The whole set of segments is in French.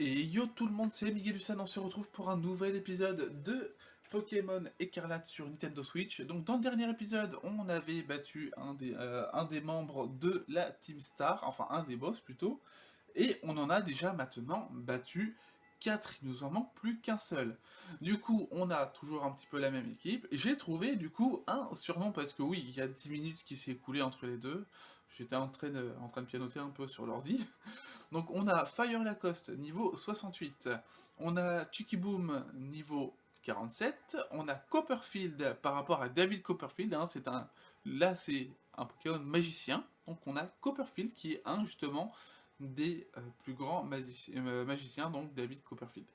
Et yo tout le monde, c'est Miguelusan, on se retrouve pour un nouvel épisode de Pokémon Écarlate sur Nintendo Switch. Donc dans le dernier épisode, on avait battu un des membres de la Team Star, enfin un des boss plutôt, et on en a déjà maintenant battu 4, il nous en manque plus qu'un seul. Du coup, on a toujours un petit peu la même équipe. J'ai trouvé du coup un surnom parce que oui, il y a 10 minutes qui s'est écoulé entre les deux. J'étais en train de pianoter un peu sur l'ordi. Donc on a Fire Lacoste niveau 68, on a Chicky Boom niveau 47, on a Copperfield par rapport à David Copperfield, hein, là c'est un Pokémon magicien, donc on a Copperfield qui est un justement des plus grands magiciens, donc David Copperfield.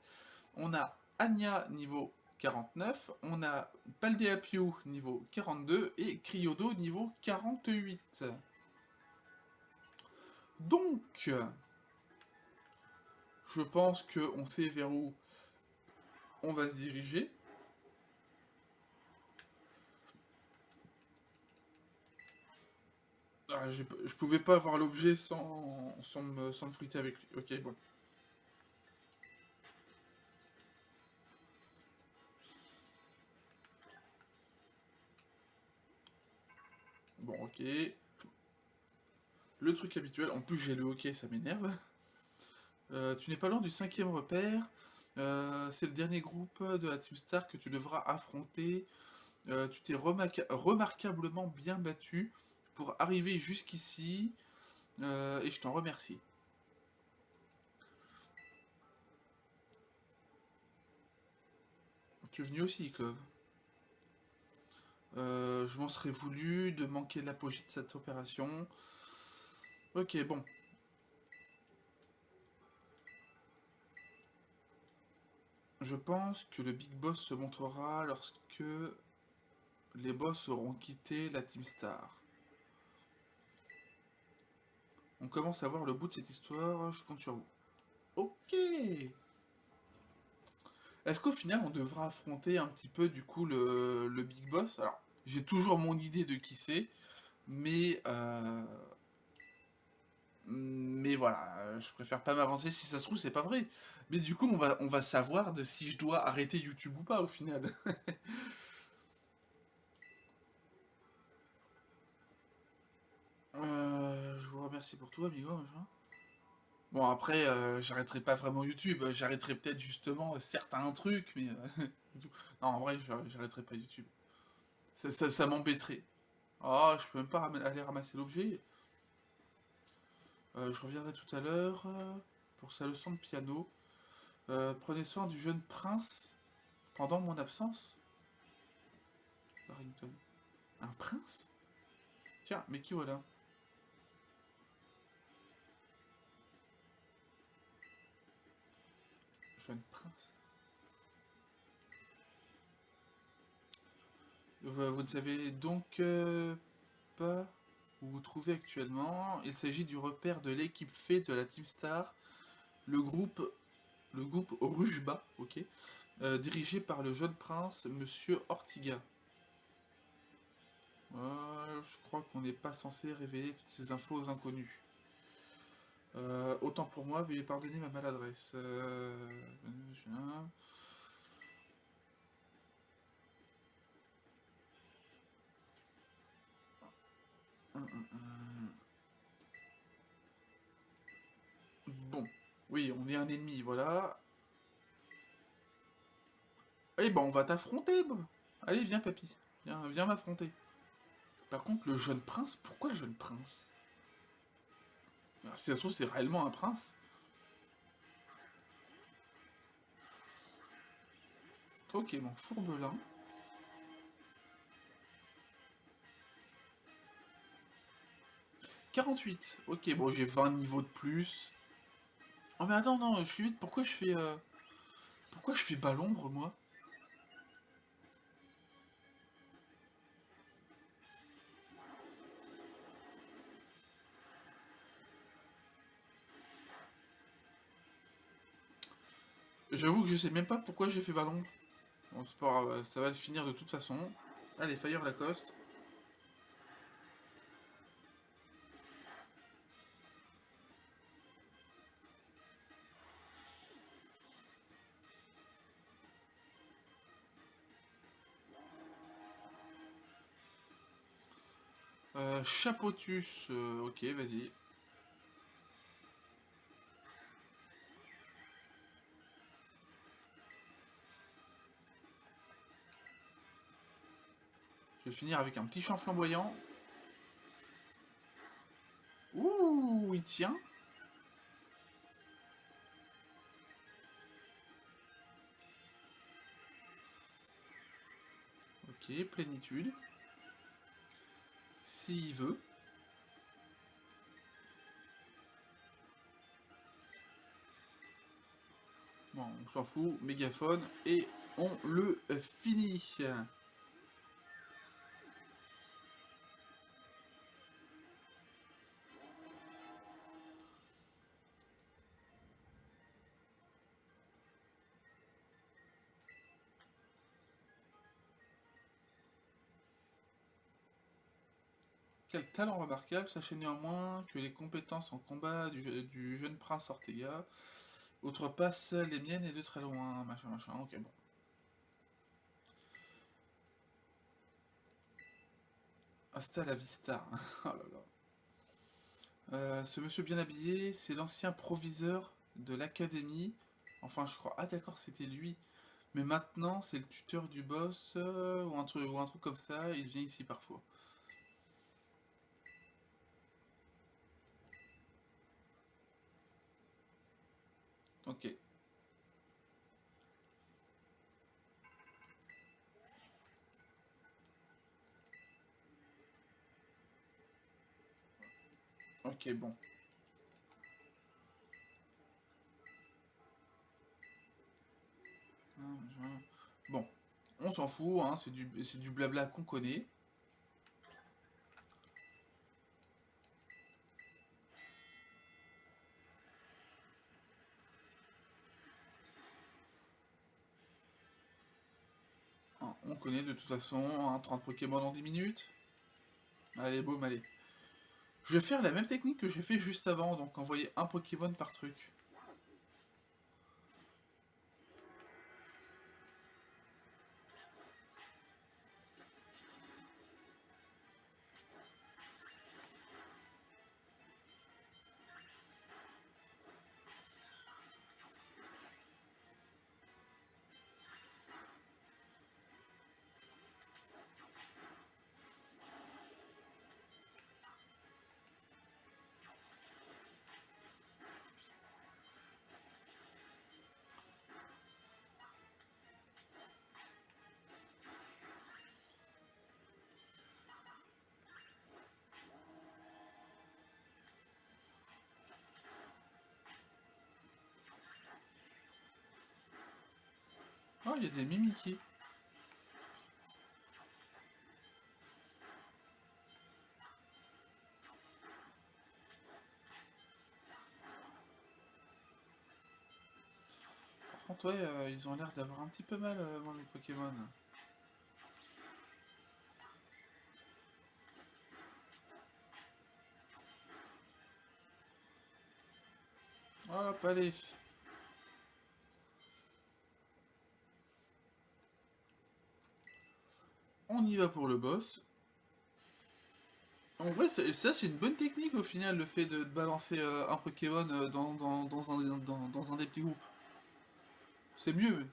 On a Anya niveau 49, on a Paldeapiu niveau 42 et Cryodo niveau 48. Donc, je pense qu'on sait vers où on va se diriger. Ah, je pouvais pas avoir l'objet sans me friter avec lui. Ok, bon. Bon, ok. Le truc habituel. En plus, j'ai le hockey, ça m'énerve. Tu n'es pas loin du 5e repère. C'est le dernier groupe de la Team Star que tu devras affronter. Tu t'es remarquablement bien battu pour arriver jusqu'ici. Et je t'en remercie. Tu es venu aussi, Clove. Je m'en serais voulu de manquer l'apogée de cette opération. Ok, bon. Je pense que le Big Boss se montrera lorsque les boss auront quitté la Team Star. On commence à voir le bout de cette histoire, je compte sur vous. Ok. Est-ce qu'au final on devra affronter un petit peu du coup le Big Boss? Alors, j'ai toujours mon idée de qui c'est, mais mais voilà, je préfère pas m'avancer. Si ça se trouve, c'est pas vrai. Mais du coup, on va savoir de si je dois arrêter YouTube ou pas au final. Je vous remercie pour tout, amigo. Machin. Bon, après, j'arrêterai pas vraiment YouTube. J'arrêterai peut-être justement certains trucs, mais. Non, en vrai, j'arrêterai pas YouTube. Ça m'embêterait. Oh, je peux même pas aller ramasser l'objet. Je reviendrai tout à l'heure pour sa leçon de piano. Prenez soin du jeune prince pendant mon absence. Barrington. Un prince? Tiens, mais qui voilà? Jeune prince. Vous ne savez donc pas où vous trouvez actuellement. Il s'agit du repère de l'équipe fée de la Team Star, le groupe, le groupe Rujba, ok, dirigé par le jeune prince, Monsieur Ortiga. Je crois qu'on n'est pas censé révéler toutes ces infos aux inconnus. Autant pour moi, veuillez pardonner ma maladresse. Bon, oui, on est un ennemi, voilà. Eh ben, on va t'affronter, bon. Allez, viens, papy. Viens m'affronter. Par contre, le jeune prince, pourquoi le jeune prince? Alors, si ça se trouve, c'est réellement un prince. Ok, mon fourbelin. 48. Ok, bon, j'ai 20 niveaux de plus. Oh, mais attends, non, je suis vite. Pourquoi je fais bas l'ombre, moi? J'avoue que je sais même pas pourquoi j'ai fait bas l'ombre. Bon, c'est pas grave, ça va se finir de toute façon. Allez, Fire Lacoste. Chapotus, ok, vas-y. Je vais finir avec un petit champ flamboyant. Ouh, il tient. Ok, plénitude. S'il veut. Bon, on s'en fout, mégaphone, et on le finit. Quel talent remarquable, sachez néanmoins que les compétences en combat du jeune prince Ortega outrepassent les miennes et de très loin, machin machin, ok bon. Hasta la vista. Oh là là. Ce monsieur bien habillé, c'est l'ancien proviseur de l'académie. Enfin, je crois. Ah, d'accord, c'était lui. Mais maintenant, c'est le tuteur du boss ou un truc comme ça. Il vient ici parfois. Ok. Ok, bon. Bon. On s'en fout, hein, c'est du blabla qu'on connaît. Hein, on connaît de toute façon, hein, 30 Pokémon en 10 minutes. Allez, boum, allez. Je vais faire la même technique que j'ai fait juste avant, donc envoyer un Pokémon par truc. Oh, il y a des Mimikyu. Par contre, ouais, ils ont l'air d'avoir un petit peu mal, moi, mes Pokémon. Hop, allez. On y va pour le boss. En vrai, ça, c'est une bonne technique au final, le fait de balancer un Pokémon dans un des petits groupes. C'est mieux.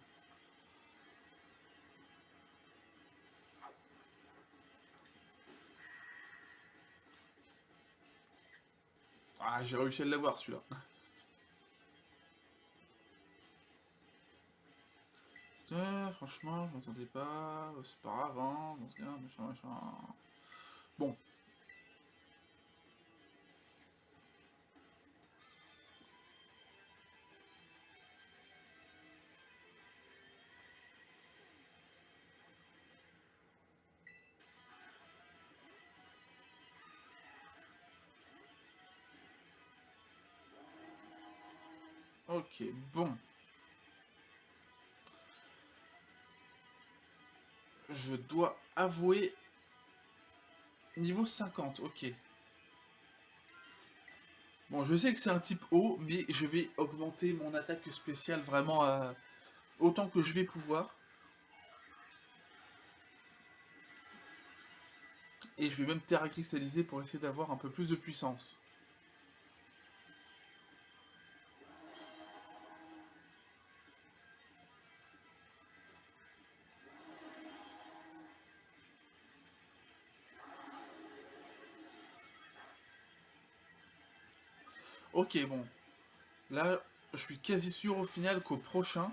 Ah, j'ai réussi à l'avoir celui-là. Franchement, je m'attendais pas. C'est pas grave, hein, dans ce cas, machin, machin. Bon, ok, bon. Je dois avouer. Niveau 50, ok. Bon, je sais que c'est un type haut, mais je vais augmenter mon attaque spéciale vraiment autant que je vais pouvoir. Et je vais même terra cristalliser pour essayer d'avoir un peu plus de puissance. Ok, bon. Là, je suis quasi sûr au final qu'au prochain...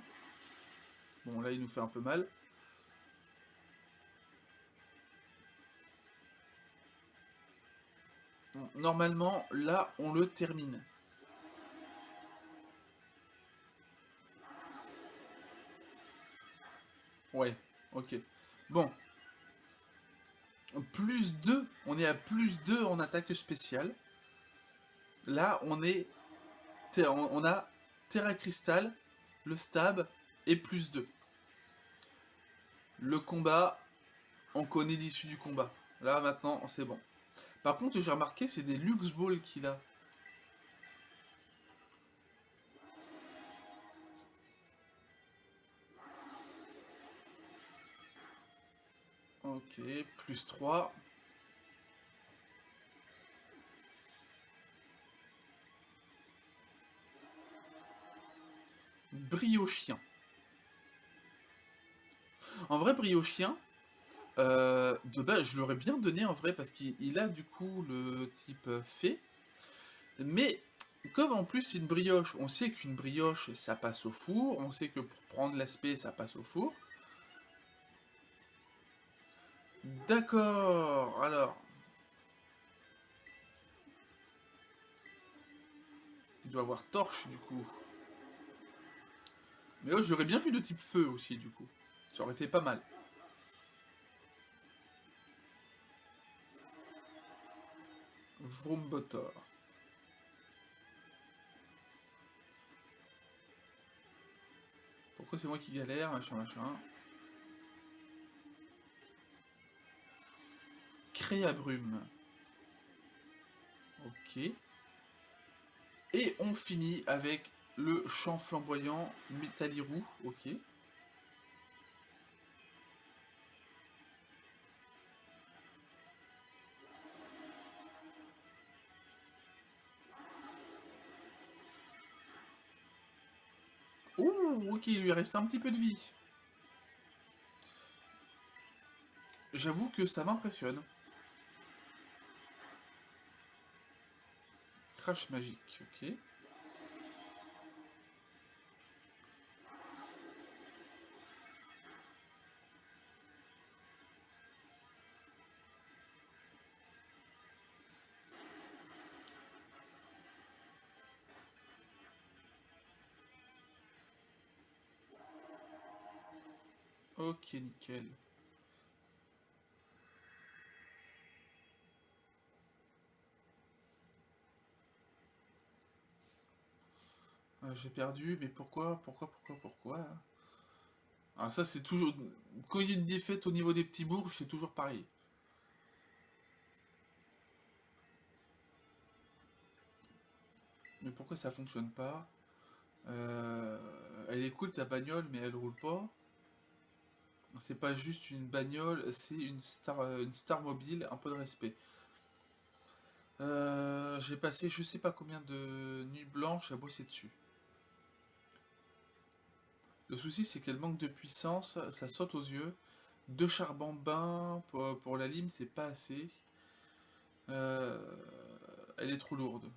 Bon, là, il nous fait un peu mal. Bon, normalement, là, on le termine. Ouais, ok. Bon. Plus 2, on est à plus 2 en attaque spéciale. Là, on a Terra Crystal, le stab et plus 2. Le combat, on connaît l'issue du combat. Là, maintenant, c'est bon. Par contre, j'ai remarqué, c'est des Lux Balls qu'il a. Ok, plus 3. Briochien. En vrai, Briochien, de base, je l'aurais bien donné en vrai, parce qu'il a du coup le type fée. Mais, comme en plus c'est une brioche, on sait qu'une brioche, ça passe au four. On sait que pour prendre l'aspect, ça passe au four. D'accord, alors... Il doit avoir torche, du coup. Mais oh, j'aurais bien vu de type feu aussi, du coup. Ça aurait été pas mal. Vrombotor. Pourquoi c'est moi qui galère, machin, machin. Créabrume. Ok. Et on finit avec le champ flamboyant Métallirou. Ok. Ouh, ok, il lui reste un petit peu de vie. J'avoue que ça m'impressionne. Crash magique, ok. Ok, nickel. J'ai perdu, mais pourquoi? Ah, ça, c'est toujours... Quand il y a une défaite au niveau des petits bourgs, c'est toujours pareil. Mais pourquoi ça fonctionne pas? Elle est cool ta bagnole, mais elle roule pas. C'est pas juste une bagnole, c'est une star mobile, un peu de respect. J'ai passé je sais pas combien de nuits blanches à bosser dessus. Le souci c'est qu'elle manque de puissance, ça saute aux yeux. Deux charbon bain pour la lime, c'est pas assez. Euh, Elle est trop lourde.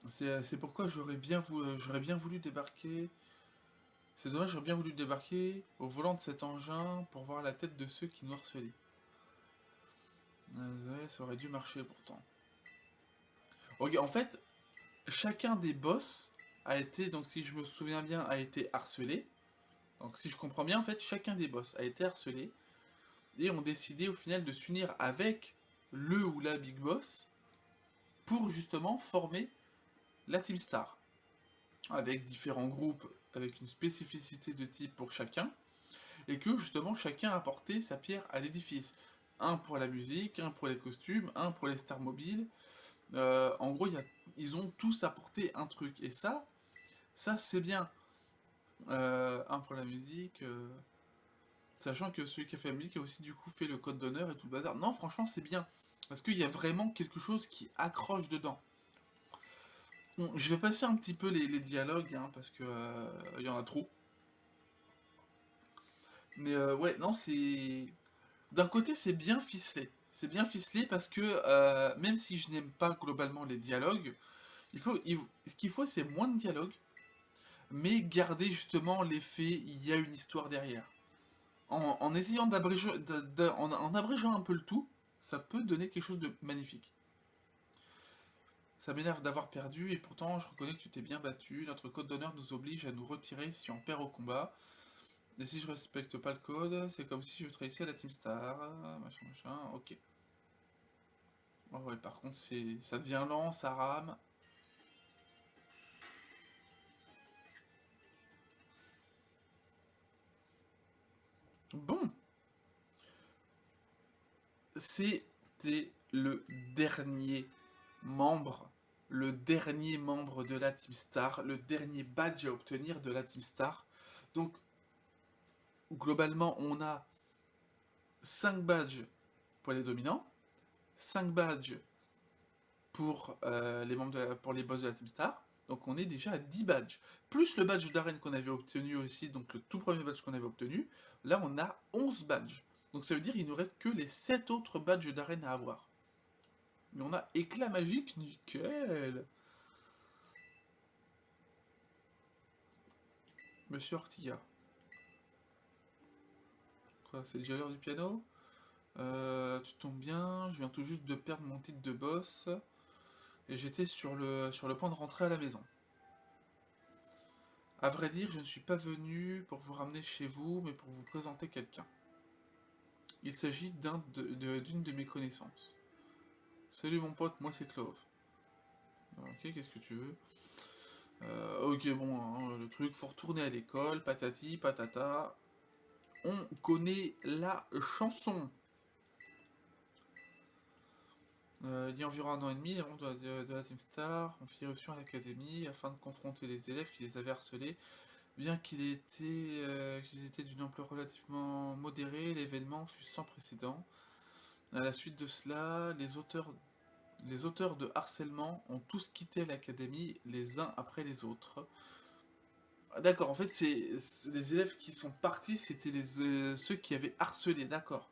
C'est pourquoi j'aurais bien voulu débarquer. C'est dommage, j'aurais bien voulu débarquer au volant de cet engin pour voir la tête de ceux qui nous harcelaient. Ouais, ça aurait dû marcher pourtant. Ok, en fait, chacun des boss a été, donc si je me souviens bien, a été harcelé. Donc si je comprends bien, en fait, chacun des boss a été harcelé et ont décidé au final de s'unir avec le ou la Big Boss pour justement former la Team Star. Avec différents groupes, avec une spécificité de type pour chacun, et que justement chacun a apporté sa pierre à l'édifice. Un pour la musique, un pour les costumes, un pour les stars mobiles. En gros, ils ont tous apporté un truc. Et ça c'est bien. Un pour la musique. Sachant que celui qui a fait la musique a aussi du coup fait le code d'honneur et tout le bazar. Non, franchement, c'est bien. Parce qu'il y a vraiment quelque chose qui accroche dedans. Bon, je vais passer un petit peu les dialogues, hein, parce que il y en a trop. Mais ouais, non, c'est... D'un côté, c'est bien ficelé. C'est bien ficelé parce que même si je n'aime pas globalement les dialogues, ce qu'il faut, c'est moins de dialogues, mais garder justement l'effet, il y a une histoire derrière. En essayant d'abréger, en abrégeant un peu le tout, ça peut donner quelque chose de magnifique. Ça m'énerve d'avoir perdu, et pourtant je reconnais que tu t'es bien battu. Notre code d'honneur nous oblige à nous retirer si on perd au combat. Et si je respecte pas le code, c'est comme si je trahissais la Team Star. Machin, machin, ok. Oh ouais, par contre, ça devient lent, ça rame. Bon, c'était membre, le dernier membre de la Team Star, le dernier badge à obtenir de la Team Star. Donc, globalement, on a 5 badges pour les dominants, 5 badges pour, pour les boss de la Team Star. Donc on est déjà à 10 badges. Plus le badge d'arène qu'on avait obtenu aussi, donc le tout premier badge qu'on avait obtenu. Là on a 11 badges. Donc ça veut dire qu'il nous reste que les 7 autres badges d'arène à avoir. Mais on a éclat magique, nickel. Monsieur Ortilla. Quoi, c'est déjà l'heure du piano? Tu tombes bien, je viens tout juste de perdre mon titre de boss. Et j'étais sur le point de rentrer à la maison. À vrai dire, je ne suis pas venu pour vous ramener chez vous, mais pour vous présenter quelqu'un. Il s'agit d'une de mes connaissances. Salut mon pote, moi c'est Clove. Ok, qu'est-ce que tu veux? Ok, bon, hein, le truc, faut retourner à l'école, patati, patata. On connaît la chanson. Il y a environ 1 an et demi, les membres de la Team Star ont fait irruption à l'académie afin de confronter les élèves qui les avaient harcelés. Bien qu'ils étaient d'une ampleur relativement modérée, l'événement fut sans précédent. À la suite de cela, les auteurs de harcèlement ont tous quitté l'académie les uns après les autres. Ah, d'accord, en fait, les élèves qui sont partis, c'était ceux qui avaient harcelé, d'accord.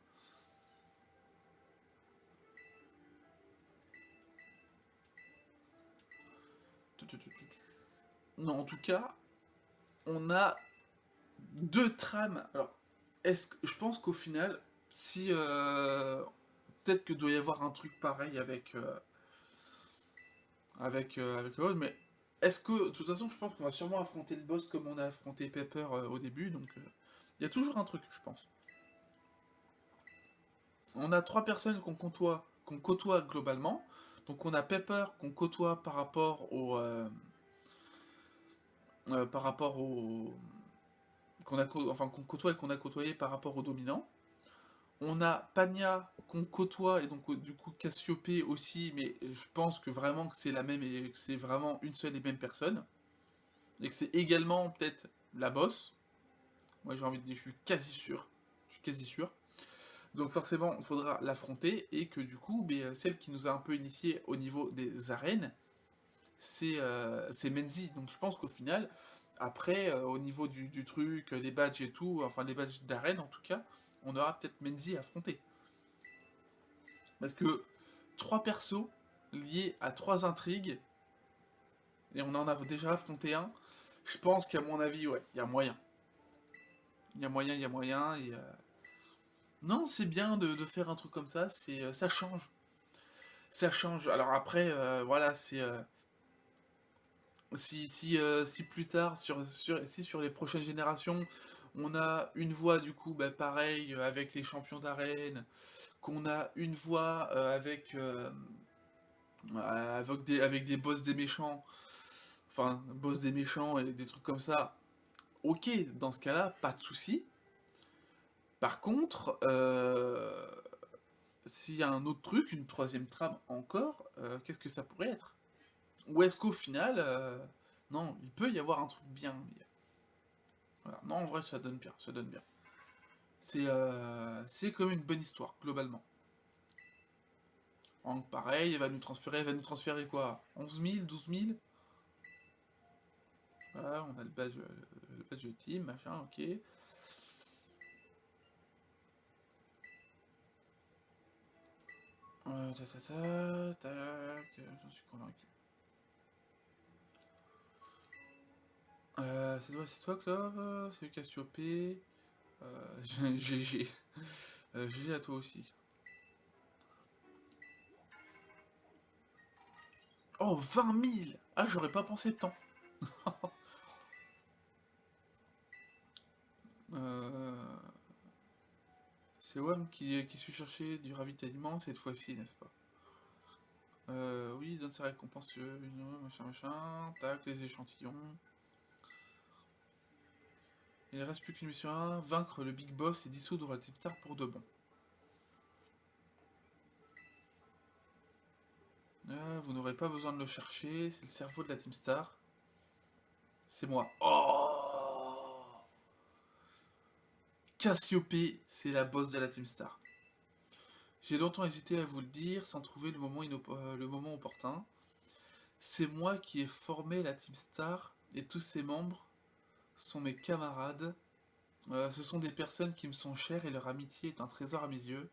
Non, en tout cas, on a 2 trames. Alors, je pense qu'au final, si peut-être que doit y avoir un truc pareil avec le mais est-ce que, de toute façon, je pense qu'on va sûrement affronter le boss comme on a affronté Pepper au début, donc il y a toujours un truc, je pense. On a 3 personnes qu'on côtoie globalement. Donc on a Pepper qu'on côtoie par rapport au qu'on côtoie et qu'on a côtoyé par rapport au dominant. On a Pania qu'on côtoie et donc du coup Cassiopée aussi, mais je pense que vraiment que c'est la même et que c'est vraiment une seule et même personne. Et que c'est également peut-être la boss. Moi j'ai envie de dire, je suis quasi sûr. Je suis quasi sûr. Donc forcément, il faudra l'affronter et que du coup, celle qui nous a un peu initié au niveau des arènes, c'est Menzi. Donc je pense qu'au final, après, au niveau du truc, les badges et tout, enfin les badges d'arène en tout cas, on aura peut-être Menzi à affronter. Parce que 3 persos liés à 3 intrigues, et on en a déjà affronté un, je pense qu'à mon avis, ouais, il y a moyen. Il y a moyen, il y a moyen, et... Non, c'est bien de faire un truc comme ça, ça change. Ça change. Alors après, voilà, si plus tard, si sur les prochaines générations, on a une voix du coup, pareil, avec les champions d'arène, qu'on a une voix avec des boss des méchants, enfin, boss des méchants et des trucs comme ça, ok, dans ce cas-là, pas de souci. Par contre, s'il y a un autre truc, une troisième trame encore, qu'est-ce que ça pourrait être? Ou est-ce qu'au final, non, il peut y avoir un truc bien, mais voilà. Non, en vrai, ça donne bien, ça donne bien. C'est quand même une bonne histoire, globalement. Donc pareil, elle va nous transférer quoi? 11 000, 12 000? Voilà, on a le badge team, machin, ok. Tac, j'en suis convaincu. C'est toi, Clove? C'est Cassiopée. GG. GG à toi aussi. Oh, 20 000! Ah, j'aurais pas pensé tant. C'est WAM qui suit chercher du ravitaillement cette fois-ci, n'est-ce pas? Oui, il donne sa récompense, machin, tac, les échantillons. Il ne reste plus qu'une mission à vaincre le Big Boss et dissoudre la Team Star pour de bon. Vous n'aurez pas besoin de le chercher, c'est le cerveau de la Team Star. C'est moi. Oh, Cassiopée, c'est la boss de la Team Star. J'ai longtemps hésité à vous le dire sans trouver le moment opportun. C'est moi qui ai formé la Team Star et tous ses membres sont mes camarades. Ce sont des personnes qui me sont chères et leur amitié est un trésor à mes yeux.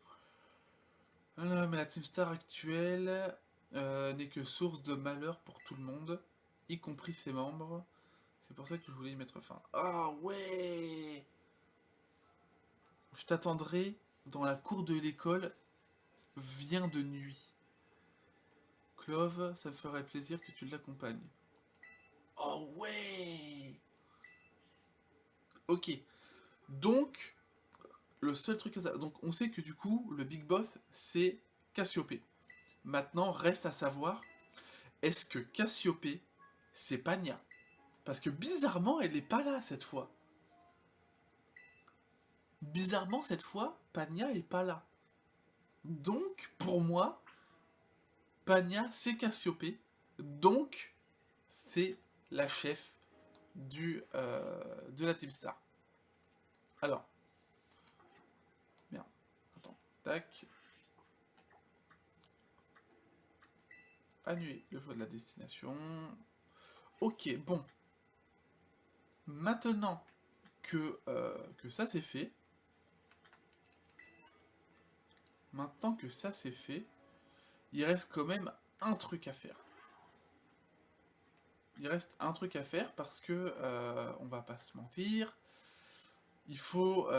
Mais la Team Star actuelle n'est que source de malheur pour tout le monde, y compris ses membres. C'est pour ça que je voulais y mettre fin. Ah ouais! Je t'attendrai dans la cour de l'école, viens de nuit. Clove, ça me ferait plaisir que tu l'accompagnes. Oh ouais! Ok. Donc, le seul truc à ça. Donc, on sait que du coup, le Big Boss, c'est Cassiopée. Maintenant, reste à savoir, est-ce que Cassiopée, c'est Pania? Parce que bizarrement, elle n'est pas là cette fois. Bizarrement, cette fois, Pania est pas là. Donc, pour moi, Pania, c'est Cassiopée. Donc, c'est la chef de la Team Star. Alors, bien, attends, tac. Annuler le choix de la destination. Ok, bon. Maintenant que ça c'est fait, il reste quand même un truc à faire. Il reste un truc à faire parce que, on va pas se mentir, il faut,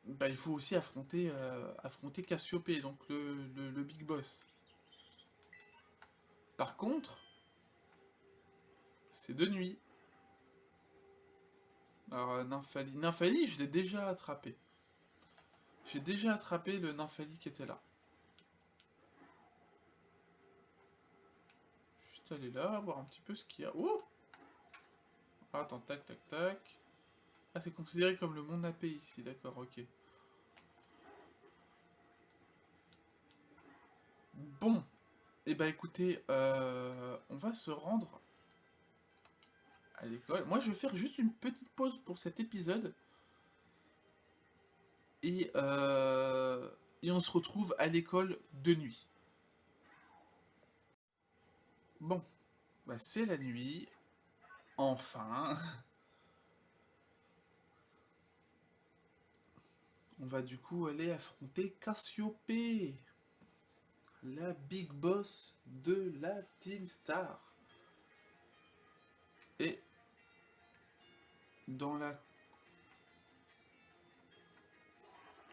il faut aussi affronter Cassiopée, donc le Big Boss. Par contre, c'est de nuit. Alors, Nymphalie, je l'ai déjà attrapé. J'ai déjà attrapé le Nymphalie qui était là. Juste aller là, voir un petit peu ce qu'il y a. Oh! Attends, tac, tac, tac. Ah, c'est considéré comme le monde AP ici, d'accord, ok. Bon, et bah écoutez, on va se rendre à l'école. Moi, je vais faire juste une petite pause pour cet épisode. Et, et on se retrouve à l'école de nuit. Bon, bah c'est la nuit. Enfin. On va du coup aller affronter Cassiopée, la big boss de la Team Star. Et dans la...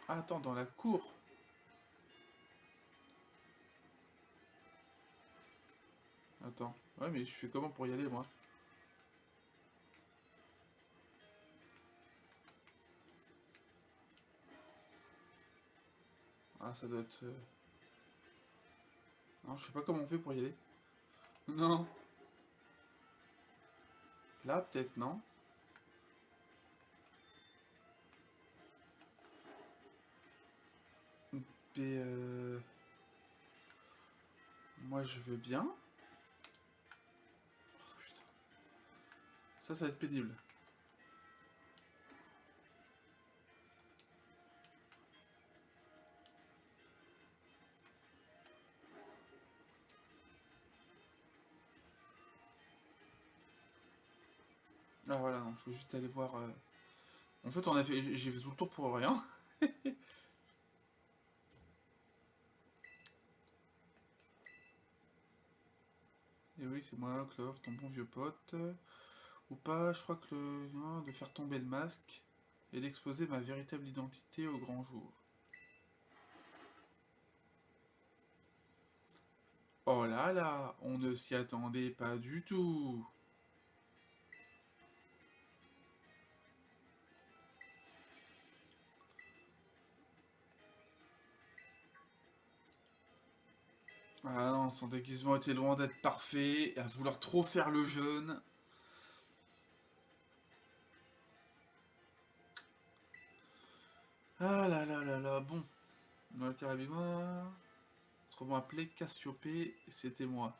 Ah, attends, dans la cour. Attends. Ouais, mais je fais comment pour y aller, moi? Ah, ça doit être... Non, je sais pas comment on fait pour y aller. Non. Là, peut-être, non? Et moi, je veux bien. Oh, putain. Ça va être pénible. Ah voilà, non, faut juste aller voir... En fait, j'ai fait tout le tour pour rien. Et oui, c'est moi, Clove, ton bon vieux pote. Ou pas, je crois que de faire tomber le masque et d'exposer ma véritable identité au grand jour. Oh là là, on ne s'y attendait pas du tout. Ah non, son déguisement était loin d'être parfait, à vouloir trop faire le jeune. Ah là là là là, bon. Ouais, Carabima, autrement appelé Cassiopée, c'était moi.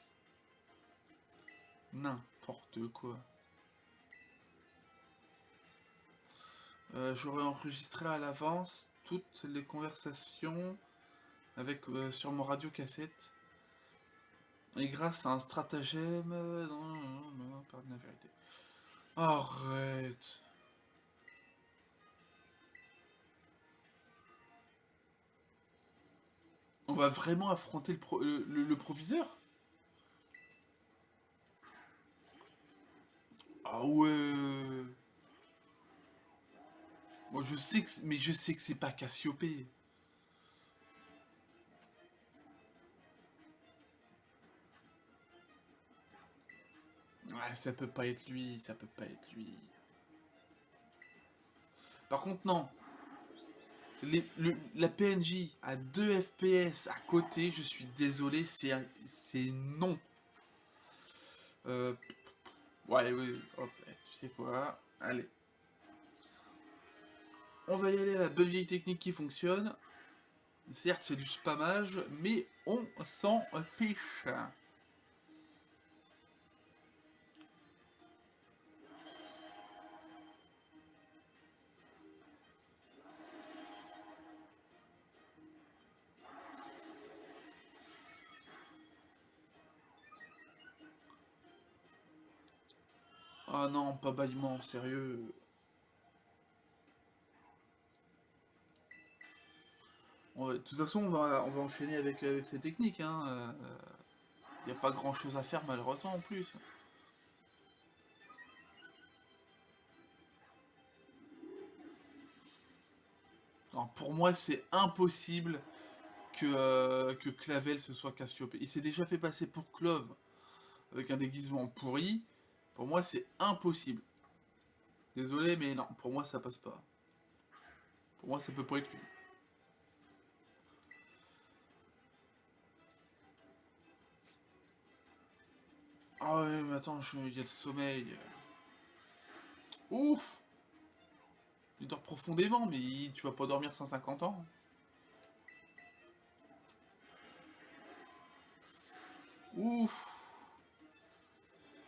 N'importe quoi. J'aurais enregistré à l'avance toutes les conversations avec sur mon radio-cassette. Et grâce à un stratagème... non, pardon la vérité. Arrête. On va vraiment affronter le proviseur? Ah ouais. Moi je sais que... Mais je sais que c'est pas Cassiopée. Ouais, ça peut pas être lui, ça peut pas être lui. Par contre, non. La PNJ à 2 FPS à côté, je suis désolé, c'est non. Euh, ouais, oui, hop, tu sais quoi? Allez. On va y aller à la bonne vieille technique qui fonctionne. Certes, c'est du spammage, mais on s'en fiche. Ah non, pas bâillement, sérieux. De toute façon, on va enchaîner avec ces techniques. Hein. Y a pas grand chose à faire malheureusement en plus. Alors, pour moi, c'est impossible que Clavel ce soit Cassiopée. Il s'est déjà fait passer pour Clove avec un déguisement pourri. Pour moi, c'est impossible. Désolé, mais non, pour moi, ça passe pas. Pour moi, ça peut pas être lui. Ah ouais, mais attends, il y a le sommeil. Ouf! Il dort profondément, mais tu vas pas dormir 150 ans. Ouf!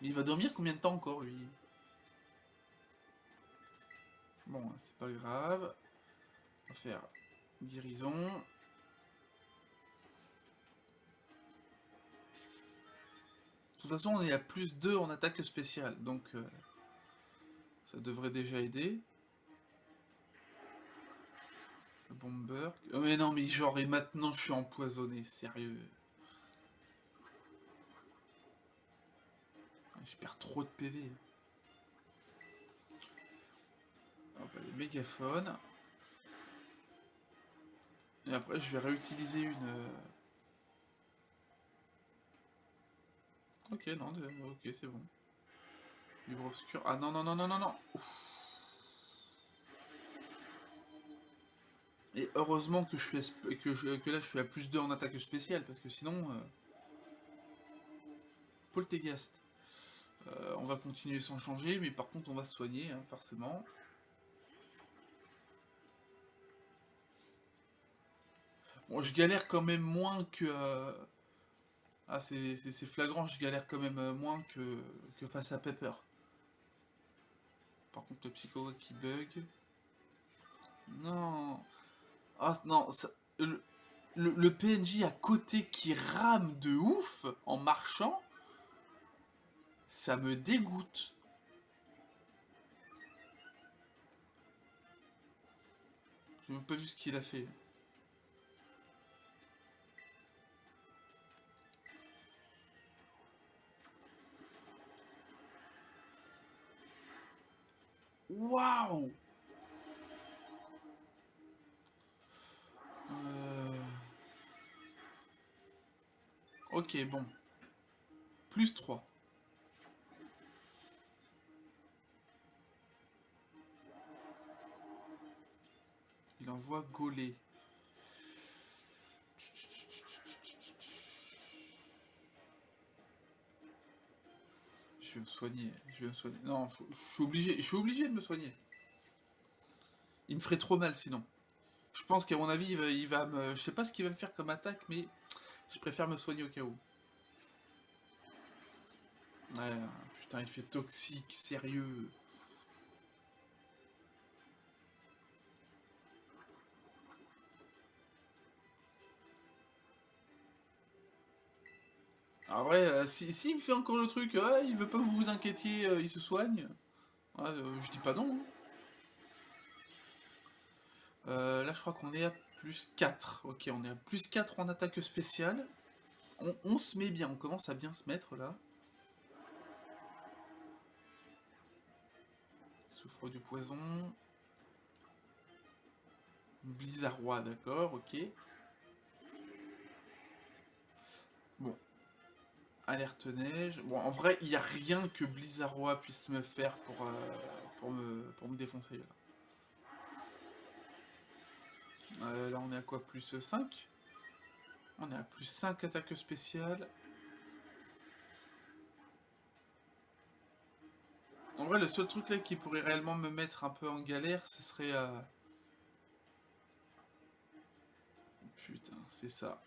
Mais il va dormir combien de temps encore, lui? Bon, c'est pas grave. On va faire guérison. De toute façon, on est à plus 2 en attaque spéciale, donc ça devrait déjà aider. Le bomber. Oh, mais non, mais genre, et maintenant je suis empoisonné, sérieux. Je perds trop de PV. Hop, les mégaphones. Et après, je vais réutiliser une. Ok, non, ok, c'est bon. Libre obscur. Ah non, non, non, non, non, non. Ouf. Et heureusement que que là je suis à plus 2 en attaque spéciale, parce que sinon. Poltergeist. On va continuer sans changer, mais par contre on va se soigner, hein, forcément. Bon, je galère quand même moins que... Ah, c'est flagrant, je galère quand même moins que face à Pepper. Par contre, le psycho qui bug. Non. Ah, non, le PNJ à côté qui rame de ouf en marchant, ça me dégoûte. J'ai même pas vu ce qu'il a fait. Waouh! Ok, bon. Plus 3. Il envoie gauler. Je vais me soigner. Je vais me soigner. Non, je suis obligé de me soigner. Il me ferait trop mal sinon. Je pense qu'à mon avis, il va me... Je sais pas ce qu'il va me faire comme attaque, mais je préfère me soigner au cas où. Ouais, putain, il fait toxique, sérieux. En vrai, si il me fait encore le truc, ouais, il veut pas que vous vous inquiétiez, il se soigne. Ouais, je dis pas non. Hein. Là, je crois qu'on est à plus 4. Ok, on est à plus 4 en attaque spéciale. On se met bien, on commence à bien se mettre là. Souffre du poison. Blizzarrois, d'accord, ok. Bon. Alerte neige. Bon, en vrai, il n'y a rien que Blizzarrois puisse me faire pour me défoncer. Là, on est à quoi? Plus 5. On est à plus 5 attaques spéciales. En vrai, le seul truc là qui pourrait réellement me mettre un peu en galère, ce serait... Putain, c'est ça.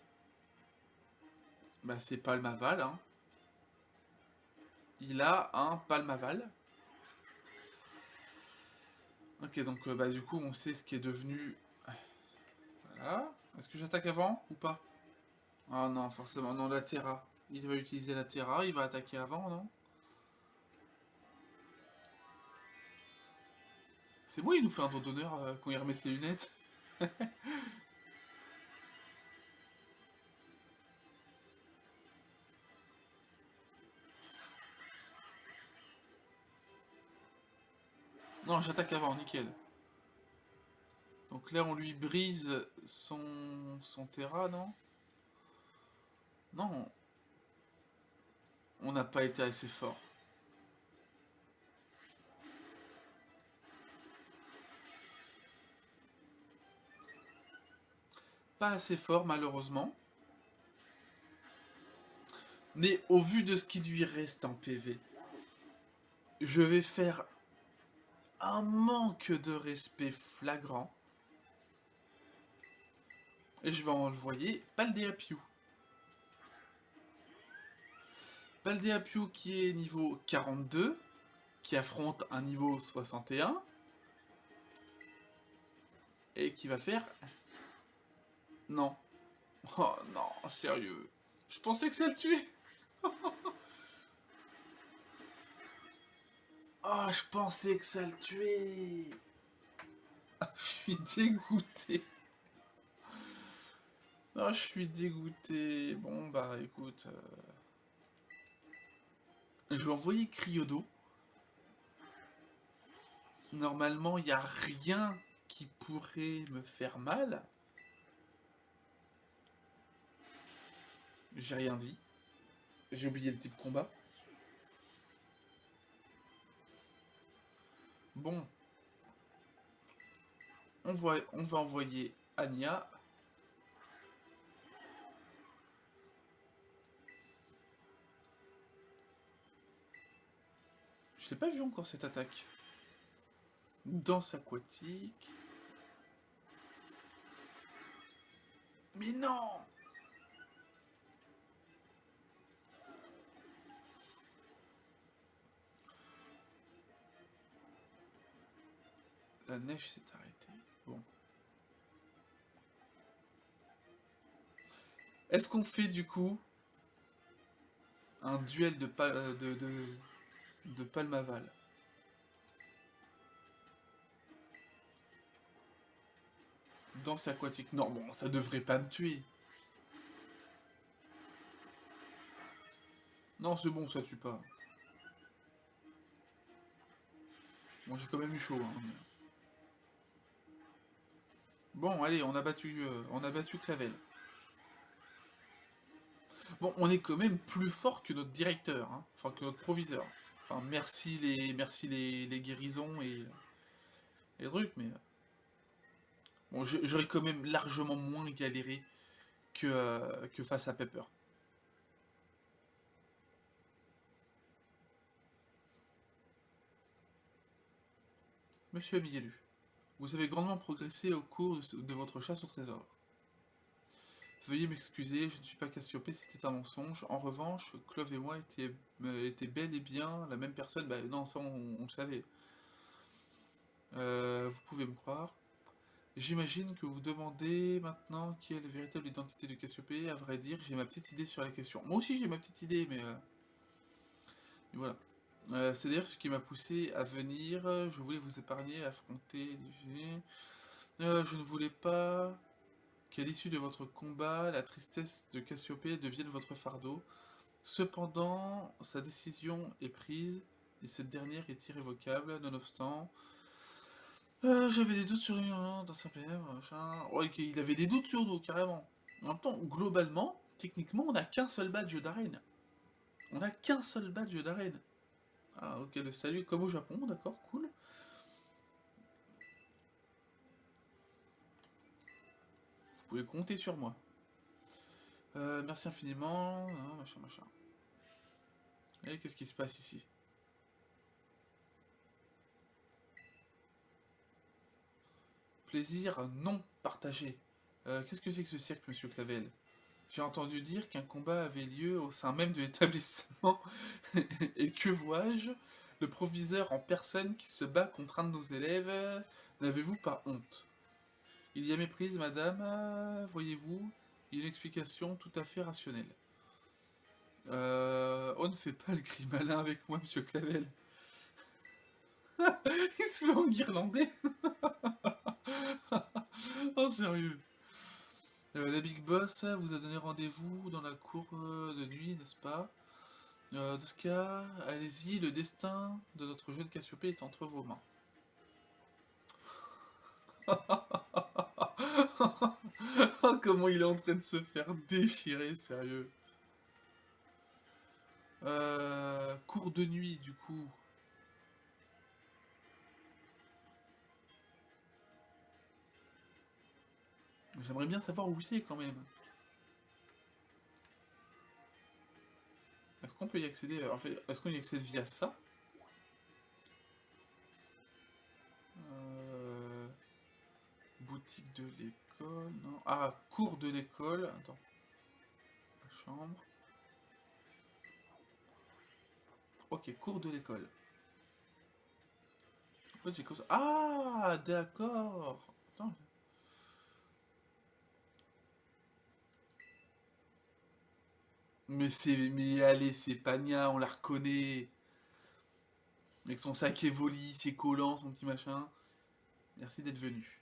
Bah, c'est Palmaval, hein. Il a un Palmaval. Ok, donc bah du coup, on sait ce qui est devenu... Voilà. Est-ce que j'attaque avant ou pas? Ah non, forcément, non, la Terra. Il va utiliser la Terra, il va attaquer avant, non? C'est bon, il nous fait un don d'honneur quand il remet ses lunettes. Non, j'attaque avant, nickel. Donc là, on lui brise son Terra, non? Non, on n'a pas été assez fort. Pas assez fort, malheureusement. Mais au vu de ce qui lui reste en PV, je vais faire un manque de respect flagrant. Et je vais envoyer Paldea-Piu. Paldea-Piu qui est niveau 42, qui affronte un niveau 61, et qui va faire... Non. Oh non, sérieux. Je pensais que ça le tuait. Oh, je pensais que ça le tuait. Je suis dégoûté. Oh, je suis dégoûté. Bon, bah écoute... Je vais envoyer Cryodo. Normalement, il n'y a rien qui pourrait me faire mal. J'ai rien dit. J'ai oublié le type combat. Bon. On va envoyer Anya. Je l'ai pas vu encore cette attaque. Danse aquatique. Mais non! La neige s'est arrêtée. Bon. Est-ce qu'on fait du coup un duel de Palmaval? Danse aquatique. Non, bon, ça devrait pas me tuer. Non, c'est bon, ça tue pas. Bon, j'ai quand même eu chaud. Hein, mais... Bon, allez, on a battu Clavel. Bon, on est quand même plus fort que notre directeur, hein, enfin que notre proviseur. Enfin, merci les guérisons et les trucs, mais bon, j'aurais quand même largement moins galéré que face à Pepper. Monsieur Amigelu, vous avez grandement progressé au cours de votre chasse au trésor. Veuillez m'excuser, je ne suis pas Cassiopée, c'était un mensonge. En revanche, Clove et moi étaient bel et bien la même personne. Bah non, ça on le savait. Vous pouvez me croire. J'imagine que vous demandez maintenant qui est la véritable identité de Cassiopée. À vrai dire, j'ai ma petite idée sur la question. Moi aussi j'ai ma petite idée, mais voilà. C'est d'ailleurs ce qui m'a poussé à venir. Je voulais vous épargner, affronter. Je ne voulais pas qu'à l'issue de votre combat, la tristesse de Cassiopée devienne votre fardeau. Cependant, sa décision est prise, et cette dernière est irrévocable, nonobstant. J'avais des doutes sur lui dans sa PM, machin. Ouais, ok, il avait des doutes sur nous, carrément. En même temps, globalement, techniquement, on n'a qu'un seul badge d'arène. On n'a qu'un seul badge d'arène. Ah, ok, le salut comme au Japon, d'accord, cool. Vous pouvez compter sur moi. Merci infiniment. Machin, machin. Et qu'est-ce qui se passe ici? Plaisir non partagé. Qu'est-ce que c'est que ce cirque, monsieur Clavel? J'ai entendu dire qu'un combat avait lieu au sein même de l'établissement. Et que vois-je? Le proviseur en personne qui se bat contre un de nos élèves. N'avez-vous pas honte? Il y a méprise, madame, voyez-vous, il y a une explication tout à fait rationnelle. On ne fait pas le gris malin avec moi, monsieur Clavel. Il se met en guirlandais. Oh, sérieux. La Big Boss vous a donné rendez-vous dans la cour de nuit, n'est-ce pas? De ce cas, allez-y, le destin de notre jeune Cassiopée est entre vos mains. Oh, comment il est en train de se faire déchirer, sérieux. Cours de nuit, du coup. J'aimerais bien savoir où c'est, quand même. Est-ce qu'on peut y accéder? En fait, est-ce qu'on y accède via ça? Euh, Boutique de l'école, non. Ah, cours de l'école. Attends. La chambre. Ok, cours de l'école. En fait, j'ai comme ça. Ah, d'accord. Attends. Mais allez, c'est Pania, on la reconnaît. Avec son sac Evoli, ses collants, son petit machin. Merci d'être venu.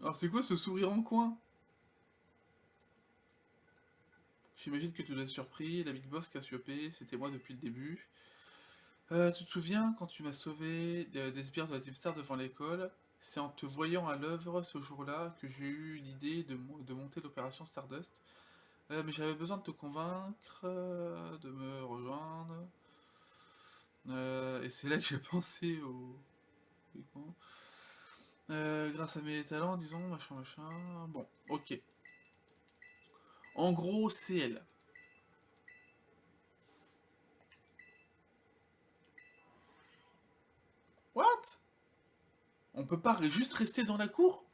Alors, c'est quoi ce sourire en coin? J'imagine que tu dois être surpris, la Big Boss Cassiopée, c'était moi depuis le début. Tu te souviens quand tu m'as sauvé des sbires de la Team Star devant l'école? C'est en te voyant à l'œuvre ce jour-là que j'ai eu l'idée de monter l'opération Stardust. Mais j'avais besoin de te convaincre de me rejoindre. Et c'est là que j'ai pensé au... grâce à mes talents, disons, machin, machin. Bon, ok. En gros, c'est elle. What? On peut pas juste rester dans la cour?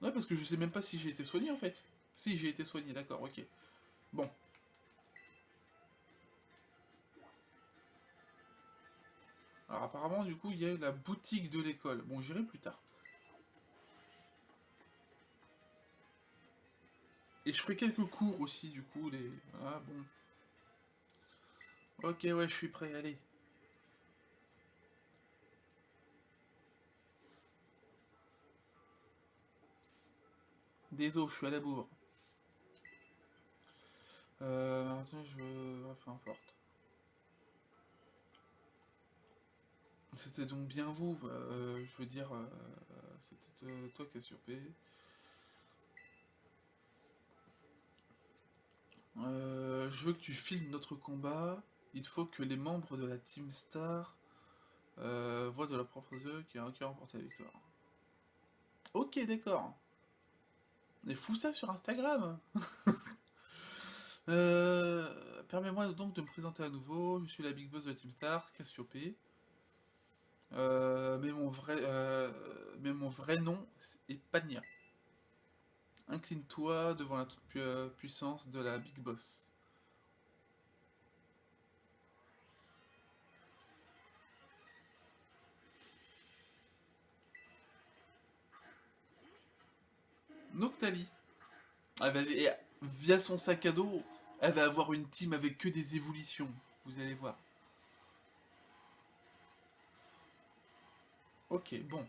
Ouais, parce que je sais même pas si j'ai été soigné en fait. Si, j'ai été soigné, d'accord, ok. Bon. Alors apparemment, du coup, il y a la boutique de l'école. Bon, j'irai plus tard. Et je ferai quelques cours aussi, du coup, les... Voilà, bon. Ok, ouais, je suis prêt, allez. Désolé, je suis à la bourre. Attends, peu importe. C'était donc bien vous, je veux dire, c'était toi qui as surpé. Je veux que tu filmes notre combat. Il faut que les membres de la Team Star voient de leurs propres yeux qui a remporté la victoire. Ok, d'accord. Mais fous ça sur Instagram. Permets-moi donc de me présenter à nouveau. Je suis la Big Boss de la Team Star, Cassiopée. Mais mon vrai nom est Pania. Incline-toi devant la toute puissance de la Big Boss. Noctali. Via son sac à dos, elle va avoir une team avec que des évolutions. Vous allez voir. Ok, bon.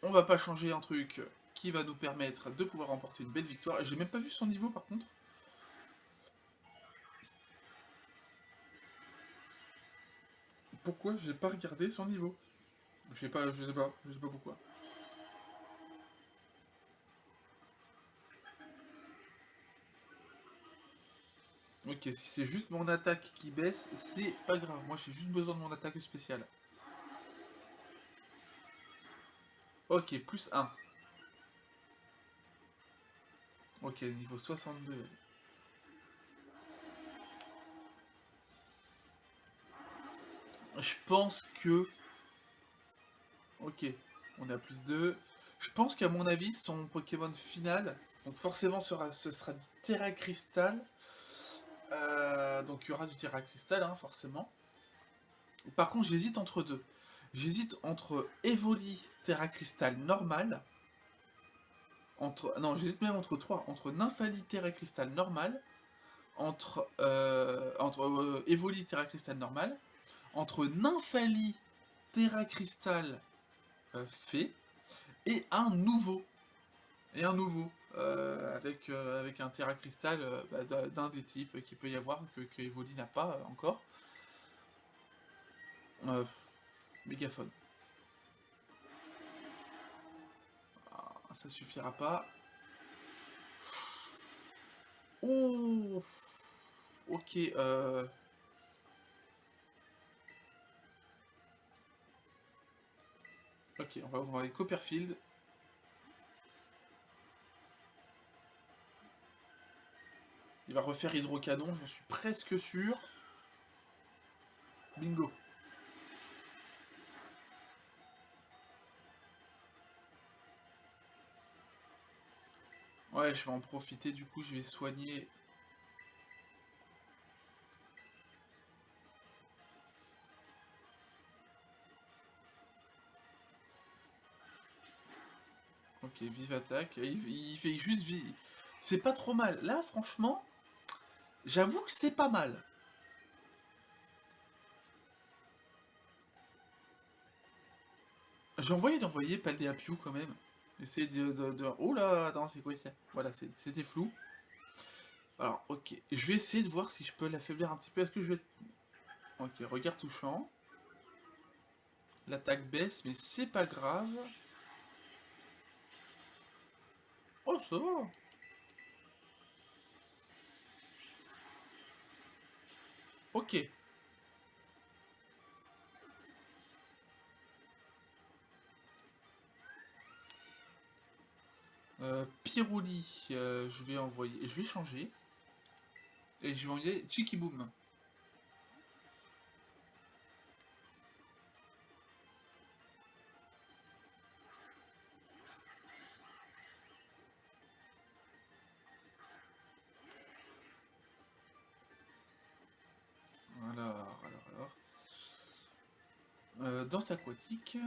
On va pas changer un truc qui va nous permettre de pouvoir remporter une belle victoire. J'ai même pas vu son niveau par contre. Pourquoi j'ai pas regardé son niveau? Je sais pas pourquoi. Ok, si c'est juste mon attaque qui baisse, c'est pas grave. Moi j'ai juste besoin de mon attaque spéciale. Ok, plus 1. Ok, niveau 62. Je pense que... Ok, on est à plus 2. Je pense qu'à mon avis, son Pokémon final, donc forcément ce sera du Terra Crystal. Donc il y aura du Terra Crystal, hein, forcément. Par contre, j'hésite entre deux. J'hésite entre Evoli Terra Crystal normal. Non, j'hésite même entre trois. Entre Nymphali Terra Crystal normal. Entre Evoli Terra Crystal normal. Entre Nymphali Terra Crystal fait. Et un nouveau. Avec un Terra Crystal d'un des types qu'il peut y avoir que Evoli n'a pas encore. Euh, Mégaphone. Ah, ça suffira pas. Oh. Ok, ok, on va voir avec Copperfield. Il va refaire Hydrocanon, j'en suis presque sûr. Bingo. Ouais, je vais en profiter, du coup, je vais soigner. Ok, vive attaque. Il fait juste vie. C'est pas trop mal. Là, franchement, j'avoue que c'est pas mal. J'ai envoyé d'envoyer Paldeapiu quand même. Essayer Oh là, attends, c'est quoi ça? Voilà, c'était flou. Alors, ok. Je vais essayer de voir si je peux l'affaiblir un petit peu. Est-ce que je vais... Ok, regard touchant. L'attaque baisse, mais c'est pas grave. Oh, ça va. Ok. Pyrouli, je vais changer. Et je vais envoyer Chikiboom. Alors. Danse aquatique.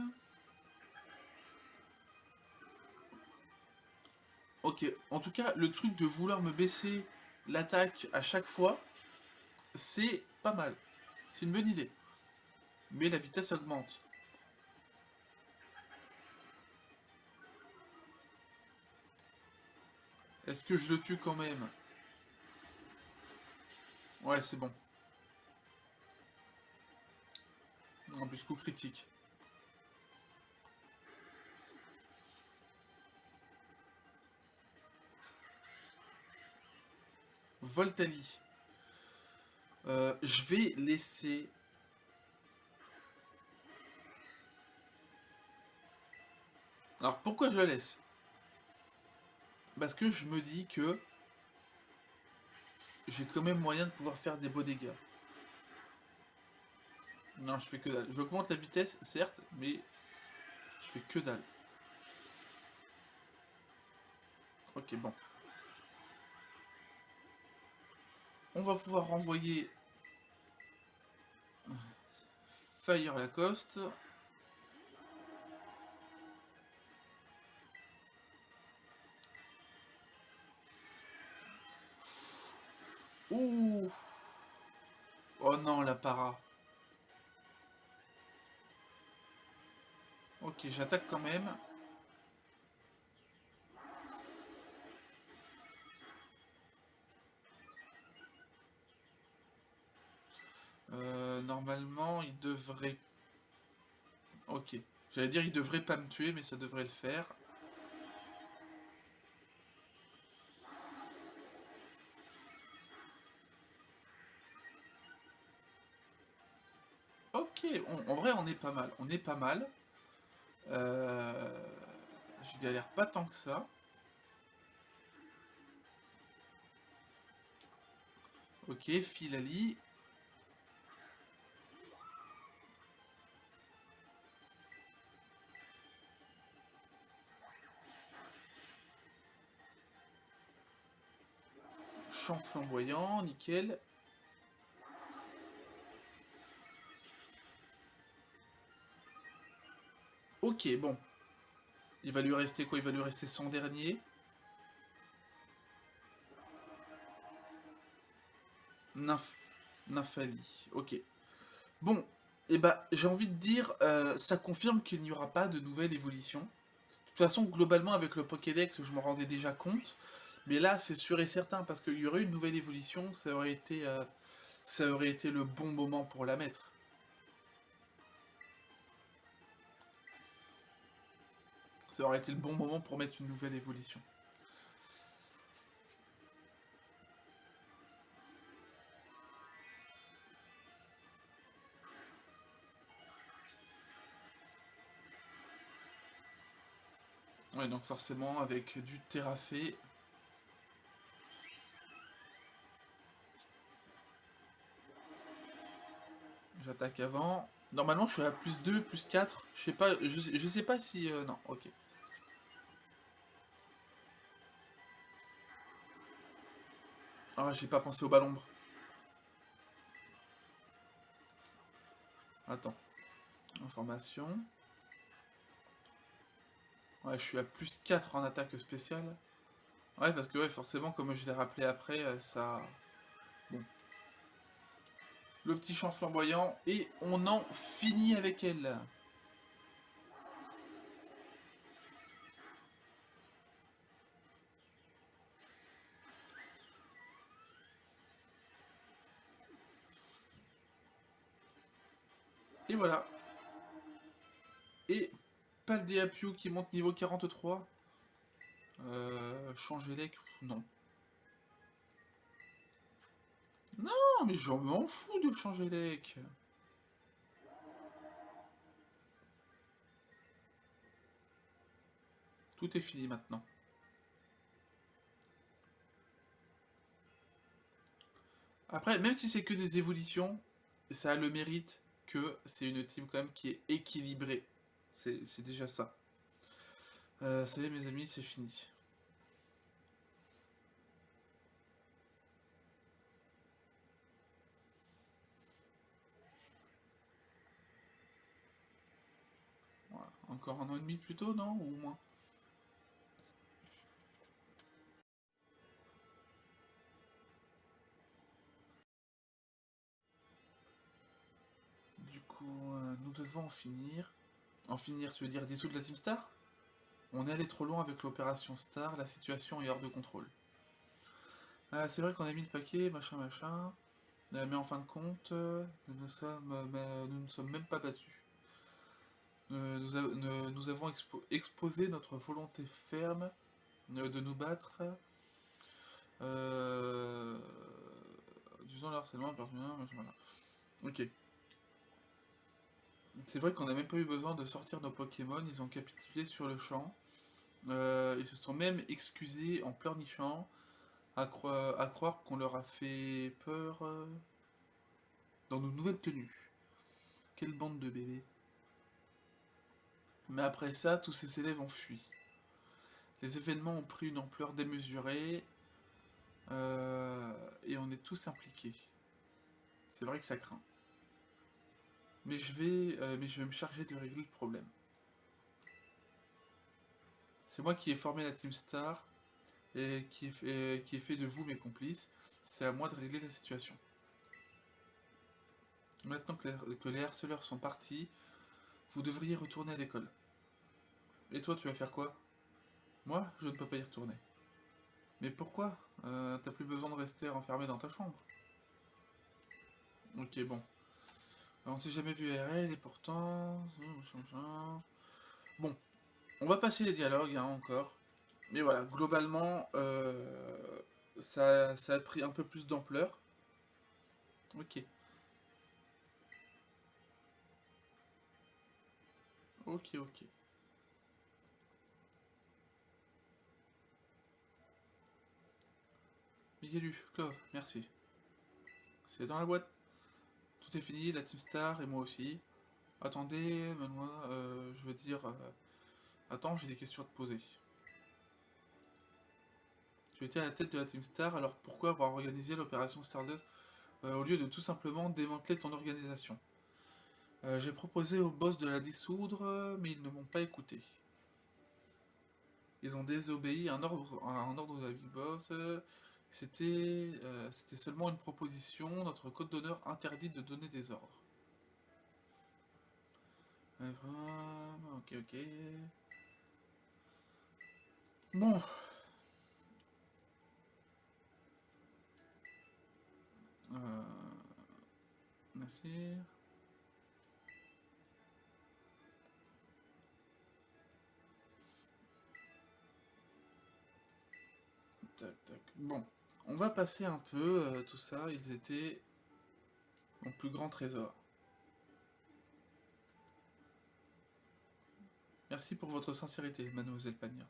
ok. En tout cas, le truc de vouloir me baisser l'attaque à chaque fois, c'est pas mal. C'est une bonne idée. Mais la vitesse augmente. Est-ce que je le tue quand même? Ouais, c'est bon. En plus, coup critique. Voltali. Je vais laisser... Alors, pourquoi je la laisse? Parce que je me dis que j'ai quand même moyen de pouvoir faire des beaux dégâts. Non, je fais que dalle. J'augmente la vitesse, certes, mais je fais que dalle. Ok, bon. On va pouvoir renvoyer Fire Lacoste. Ouh. Oh non, la para. Ok, j'attaque quand même. Normalement, il devrait... Ok. J'allais dire il devrait pas me tuer, mais ça devrait le faire. Ok, en vrai on est pas mal. On est pas mal. Je galère pas tant que ça. Ok, Filali. Champ flamboyant, nickel. Ok, bon. Il va lui rester quoi? Il va lui rester son dernier. Nymphali. Ok. Bon. Et bah, j'ai envie de dire, ça confirme qu'il n'y aura pas de nouvelle évolution. De toute façon, globalement, avec le Pokédex, je m'en rendais déjà compte. Mais là, c'est sûr et certain, parce qu'il y aurait une nouvelle évolution, ça aurait été le bon moment pour la mettre. Ça aurait été le bon moment pour mettre une nouvelle évolution. Ouais, donc forcément, avec du terrafé, j'attaque avant. Normalement, je suis à plus 2, plus 4. Je sais pas, je sais pas si... non, ok. Ah, j'ai pas pensé au ballon. Attends. Information. Ouais, je suis à plus 4 en attaque spéciale. Ouais, parce que ouais, forcément, comme je l'ai rappelé après, ça... Bon. Le petit champ flamboyant, et on en finit avec elle. Et voilà. Et Paldeapiu qui monte niveau 43. Changer les... Non. Non, mais je m'en fous de changer les... Tout est fini maintenant. Après, même si c'est que des évolutions, ça a le mérite que c'est une team quand même qui est équilibrée. C'est déjà ça. Ça y est mes amis, c'est fini. Voilà. Encore un an et demi plus tôt, non? Ou moins? coup, nous devons en finir. En finir, tu veux dire dissoudre la Team Star? On est allé trop loin avec l'opération Star, la situation est hors de contrôle. C'est vrai qu'on a mis le paquet, machin, machin, mais en fin de compte, nous ne sommes même pas battus. Nous avons exposé notre volonté ferme de nous battre, euh, disons le harcèlement, machin, machin. Ok. C'est vrai qu'on n'a même pas eu besoin de sortir nos Pokémon, ils ont capitulé sur le champ. Ils se sont même excusés en pleurnichant, à croire qu'on leur a fait peur dans nos nouvelles tenues. Quelle bande de bébés. Mais après ça, tous ces élèves ont fui. Les événements ont pris une ampleur démesurée et on est tous impliqués. C'est vrai que ça craint. Mais je vais me charger de régler le problème. C'est moi qui ai formé la Team Star et qui ai fait de vous mes complices. C'est à moi de régler la situation. Maintenant que les harceleurs sont partis, vous devriez retourner à l'école. Et toi, tu vas faire quoi? Moi, je ne peux pas y retourner. Mais pourquoi? T'as plus besoin de rester enfermé dans ta chambre. Ok, bon. On s'est jamais vu RL et pourtant... Bon, on va passer les dialogues hein, encore. Mais voilà, globalement, ça a pris un peu plus d'ampleur. Ok. Ok, ok. Miguelu, Clove, merci. C'est dans la boîte. Tout est fini, la Team Star et moi aussi. Attendez, Benoît, je veux dire... Attends, j'ai des questions à te poser. Tu étais à la tête de la Team Star, alors pourquoi avoir organisé l'opération Stardust au lieu de tout simplement démanteler ton organisation? J'ai proposé au boss de la dissoudre, mais ils ne m'ont pas écouté. Ils ont désobéi à un ordre de la Big Boss. C'était seulement une proposition. Notre code d'honneur interdit de donner des ordres. Ok, ok. Bon. Merci. Tac, tac. Bon. On va passer un peu tout ça. Ils étaient mon plus grand trésor. Merci pour votre sincérité, mademoiselle Pagna.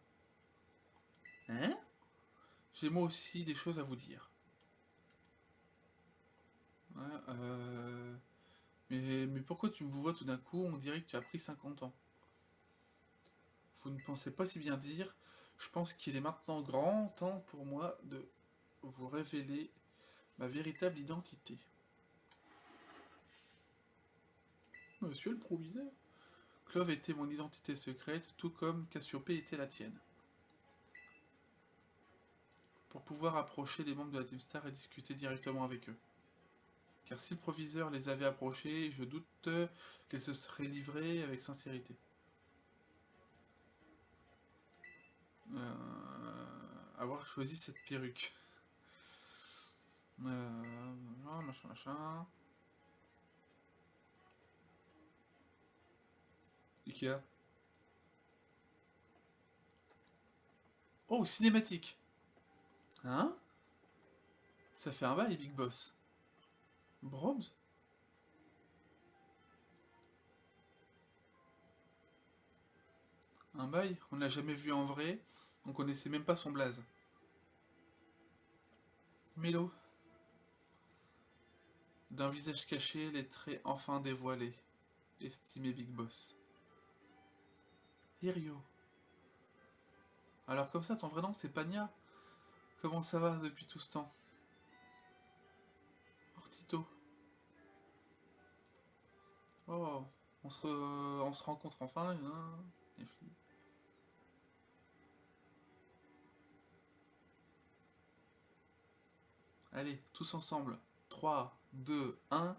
Hein? J'ai moi aussi des choses à vous dire. Ouais, mais pourquoi tu me vois tout d'un coup? On dirait que tu as pris 50 ans. Vous ne pensez pas si bien dire. Je pense qu'il est maintenant grand temps pour moi de vous révéler ma véritable identité. Monsieur le proviseur. Clove était mon identité secrète, tout comme Cassiopée était la tienne. Pour pouvoir approcher les membres de la Team Star et discuter directement avec eux. Car si le proviseur les avait approchés, je doute qu'ils se seraient livrés avec sincérité. Avoir choisi cette perruque. Machin, machin. Ikea. Oh, cinématique. Hein? Ça fait un bail, Big Boss. Broms? Un bail? On l'a jamais vu en vrai, on connaissait même pas son blaze. Mélo. D'un visage caché, les traits enfin dévoilés. Estimé Big Boss. Irio. Alors comme ça, ton vrai nom c'est Pagna? Comment ça va depuis tout ce temps? Ortito. Oh, on se rencontre enfin, hein? Allez, tous ensemble. 3, 2, 1.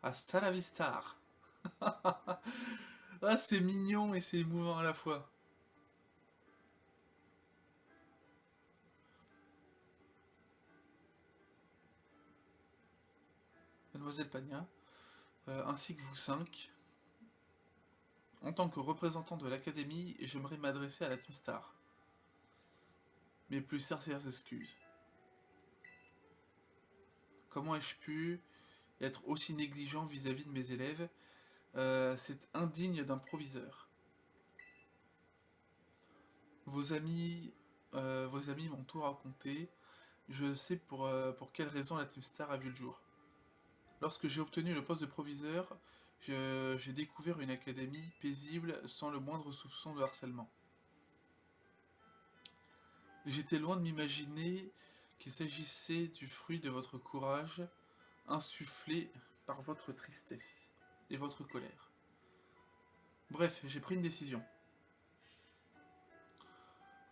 Hasta la vista. Ah, c'est mignon et c'est émouvant à la fois. Mademoiselle Pagna, ainsi que vous cinq, en tant que représentant de l'Académie, j'aimerais m'adresser à la Team Star. Mes plus sincères excuses. Comment ai-je pu être aussi négligent vis-à-vis de mes élèves? C'est indigne d'un proviseur. Vos amis, vos amis m'ont tout raconté. Je sais pour quelle raison la Team Star a vu le jour. Lorsque j'ai obtenu le poste de proviseur, j'ai découvert une académie paisible sans le moindre soupçon de harcèlement. J'étais loin de m'imaginer qu'il s'agissait du fruit de votre courage, insufflé par votre tristesse et votre colère. Bref, j'ai pris une décision.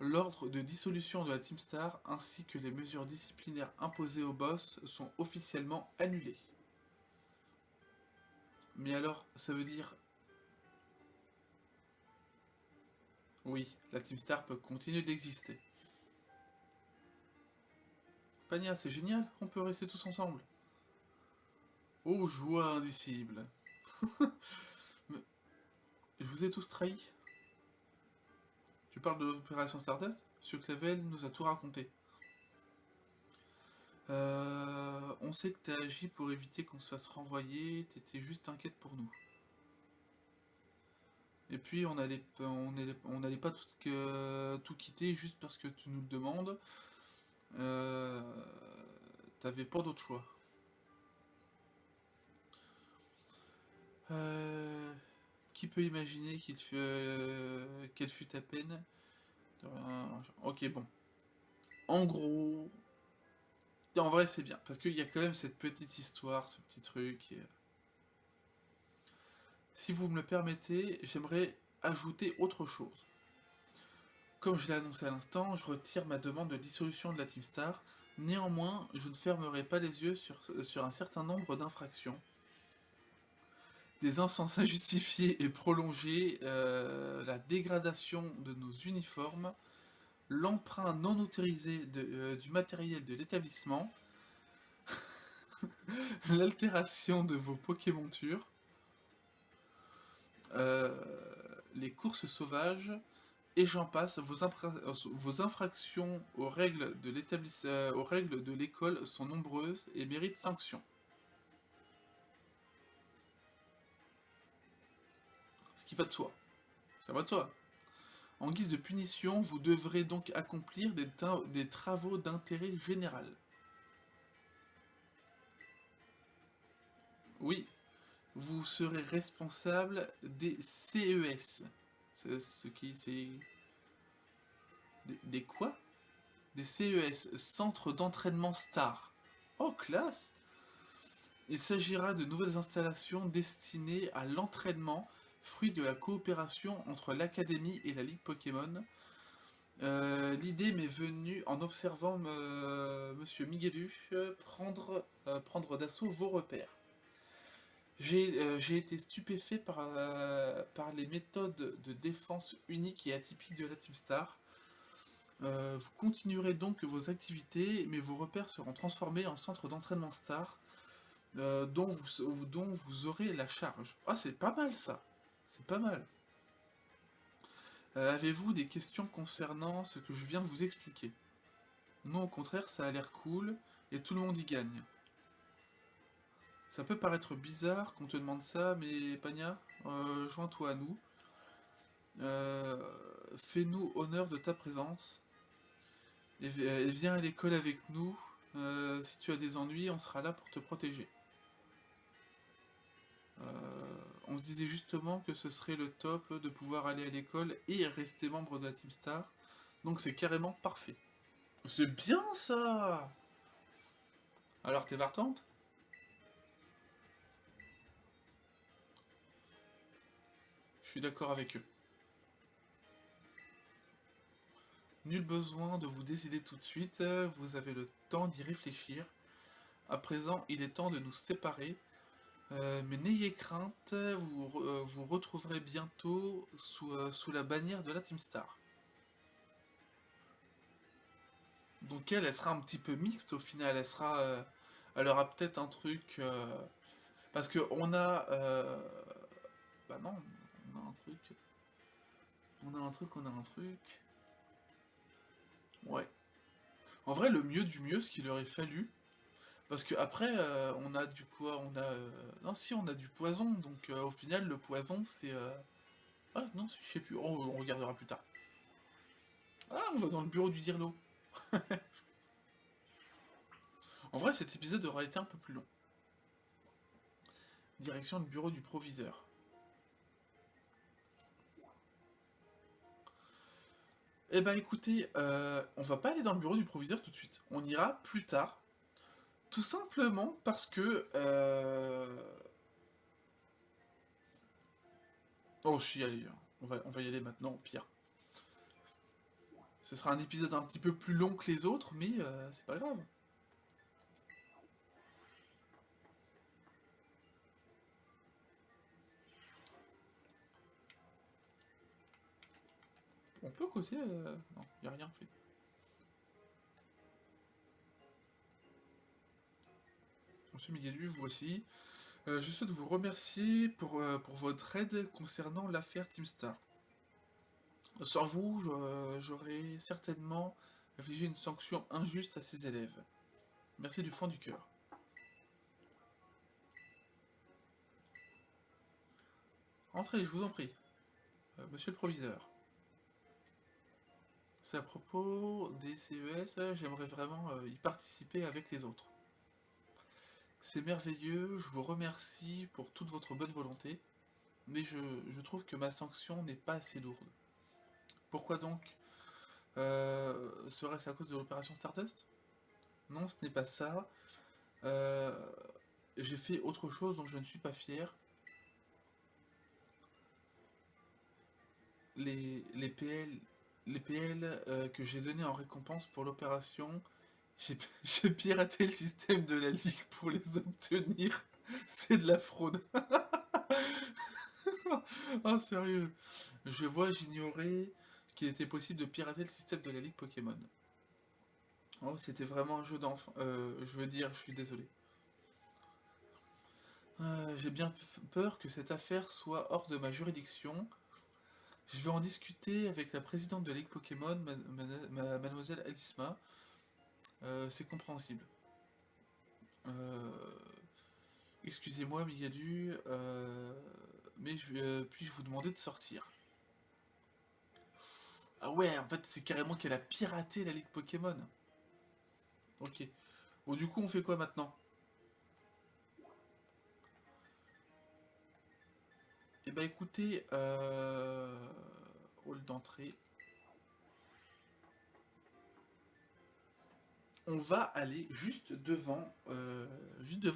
L'ordre de dissolution de la Team Star ainsi que les mesures disciplinaires imposées au boss sont officiellement annulées. Mais alors, ça veut dire... Oui, la Team Star peut continuer d'exister. Pania, c'est génial, on peut rester tous ensemble. Oh, joie indicible. Je vous ai tous trahis. Tu parles de l'opération Stardust? Monsieur Clavel nous a tout raconté. On sait que t'as agi pour éviter qu'on se fasse renvoyer, t'étais juste inquiète pour nous. Et puis on allait pas tout quitter juste parce que tu nous le demandes. Euh, T'avais pas d'autre choix. Euh, qui peut imaginer quelle fut ta peine? Ok, bon. En gros, en vrai c'est bien, parce qu'il y a quand même cette petite histoire, ce petit truc. Si vous me le permettez, j'aimerais ajouter autre chose. Comme je l'ai annoncé à l'instant, je retire ma demande de dissolution de la Team Star. Néanmoins, je ne fermerai pas les yeux sur un certain nombre d'infractions. Des absences injustifiées et prolongées, la dégradation de nos uniformes, l'emprunt non autorisé du matériel de l'établissement, l'altération de vos Pokémontures, euh, les courses sauvages, et j'en passe, vos infractions aux règles de l'école sont nombreuses et méritent sanction. Ce qui va de soi. Ça va de soi. En guise de punition, vous devrez donc accomplir des travaux d'intérêt général. Oui, vous serez responsable des CES. C'est ce qui... C'est... Des quoi? Des CES, Centre d'entraînement Star. Oh, classe! Il s'agira de nouvelles installations destinées à l'entraînement, fruit de la coopération entre l'Académie et la Ligue Pokémon. L'idée m'est venue en observant Monsieur Miguelu prendre d'assaut vos repères. J'ai été stupéfait par les méthodes de défense uniques et atypiques de la Team Star. Vous continuerez donc vos activités, mais vos repères seront transformés en centre d'entraînement Star, dont vous aurez la charge. Ah, c'est pas mal ça. C'est pas mal. Avez-vous des questions concernant ce que je viens de vous expliquer? Non, au contraire, ça a l'air cool et tout le monde y gagne. Ça peut paraître bizarre qu'on te demande ça, mais Pagna, joins-toi à nous. Euh, Fais-nous honneur de ta présence et viens à l'école avec nous. Si tu as des ennuis, on sera là pour te protéger. On se disait justement que ce serait le top de pouvoir aller à l'école et rester membre de la Team Star. Donc c'est carrément parfait. C'est bien ça! Alors t'es partante? Je suis d'accord avec eux. Nul besoin de vous décider tout de suite, vous avez le temps d'y réfléchir. À présent, il est temps de nous séparer. Mais n'ayez crainte, vous retrouverez bientôt sous la bannière de la Team Star. Donc elle sera un petit peu mixte au final, elle aura peut-être un truc... parce que on a... bah non, on a un truc... On a un truc... Ouais. En vrai, le mieux du mieux, ce qu'il aurait fallu... Parce que après, on a du quoi? On a... non, si, on a du poison, donc au final, le poison, c'est... Ah non, je sais plus, on regardera plus tard. Ah, on va dans le bureau du Dirlo. En vrai, cet épisode aura été un peu plus long. Direction le bureau du proviseur. Eh ben écoutez, on va pas aller dans le bureau du proviseur tout de suite. On ira plus tard. Tout simplement parce que... Oh, je suis allé. On va y aller maintenant, au pire. Ce sera un épisode un petit peu plus long que les autres, mais c'est pas grave. On peut causer... Non, y a rien fait. Monsieur Miguelu, voici. Je souhaite vous remercier pour votre aide concernant l'affaire Team Star. Sans vous, j'aurais certainement infligé une sanction injuste à ces élèves. Merci du fond du cœur. Entrez, je vous en prie. Monsieur le proviseur. C'est à propos des CES, j'aimerais vraiment y participer avec les autres. C'est merveilleux, je vous remercie pour toute votre bonne volonté, mais je trouve que ma sanction n'est pas assez lourde. Pourquoi donc serait-ce à cause de l'opération Stardust? Non, ce n'est pas ça. Euh, j'ai fait autre chose dont je ne suis pas fier. Les PL, les PL que j'ai donnés en récompense pour l'opération, j'ai piraté le système de la Ligue pour les obtenir. C'est de la fraude. Ah, sérieux. J'ignorais qu'il était possible de pirater le système de la Ligue Pokémon. Oh, c'était vraiment un jeu d'enfant. Je veux dire, je suis désolé. J'ai bien peur que cette affaire soit hors de ma juridiction. Je vais en discuter avec la présidente de la Ligue Pokémon, mademoiselle Alisma. C'est compréhensible. Euh, Excusez-moi, Migadu, mais puis-je vous demander de sortir? Ah ouais, en fait, c'est carrément qu'elle a piraté la Ligue Pokémon. Ok. Bon, du coup, on fait quoi maintenant? Eh ben, écoutez, hall d'entrée. On va aller juste devant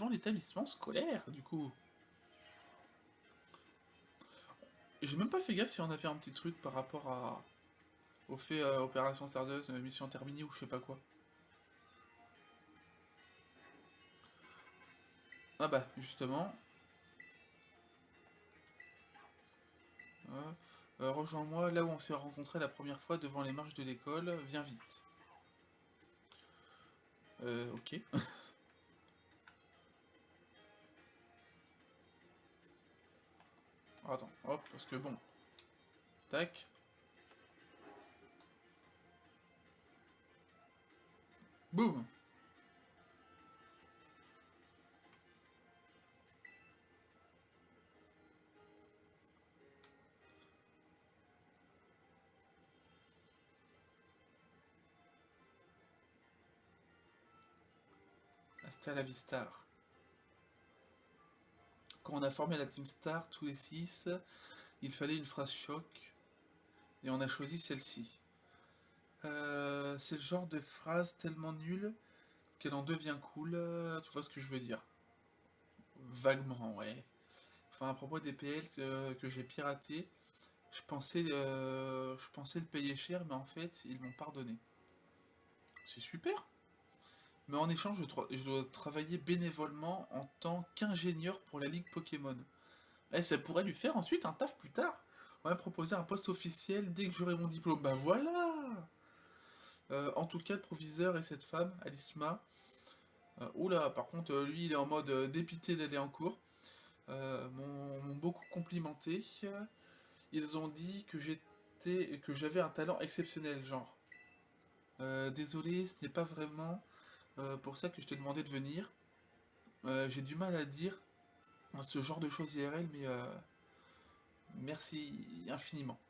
l'établissement scolaire, du coup. J'ai même pas fait gaffe si on a fait un petit truc par rapport au fait Opération Stardust, mission terminée ou je sais pas quoi. Ah bah, justement. Rejoins-moi là où on s'est rencontrés la première fois devant les marches de l'école. Viens vite. Ok. Attends, hop, parce que bon. Tac. Boum. Hasta la vista. Quand on a formé la Team Star, tous les 6, il fallait une phrase choc, et on a choisi celle-ci. C'est le genre de phrase tellement nulle qu'elle en devient cool, tu vois ce que je veux dire. Vaguement, ouais. Enfin, à propos des PL que j'ai piraté, je pensais le payer cher, mais en fait, ils m'ont pardonné. C'est super. mais en échange, je dois travailler bénévolement en tant qu'ingénieur pour la Ligue Pokémon. Et ça pourrait lui faire ensuite un taf plus tard. On va me proposer un poste officiel dès que j'aurai mon diplôme. Bah voilà. En tout cas, le proviseur et cette femme, Alisma. Oula, par contre, lui, il est en mode dépité d'aller en cours. M'ont beaucoup complimenté. Ils ont dit que j'avais un talent exceptionnel, genre. Désolé, ce n'est pas vraiment pour ça que je t'ai demandé de venir. J'ai du mal à dire ce genre de choses IRL, mais merci infiniment.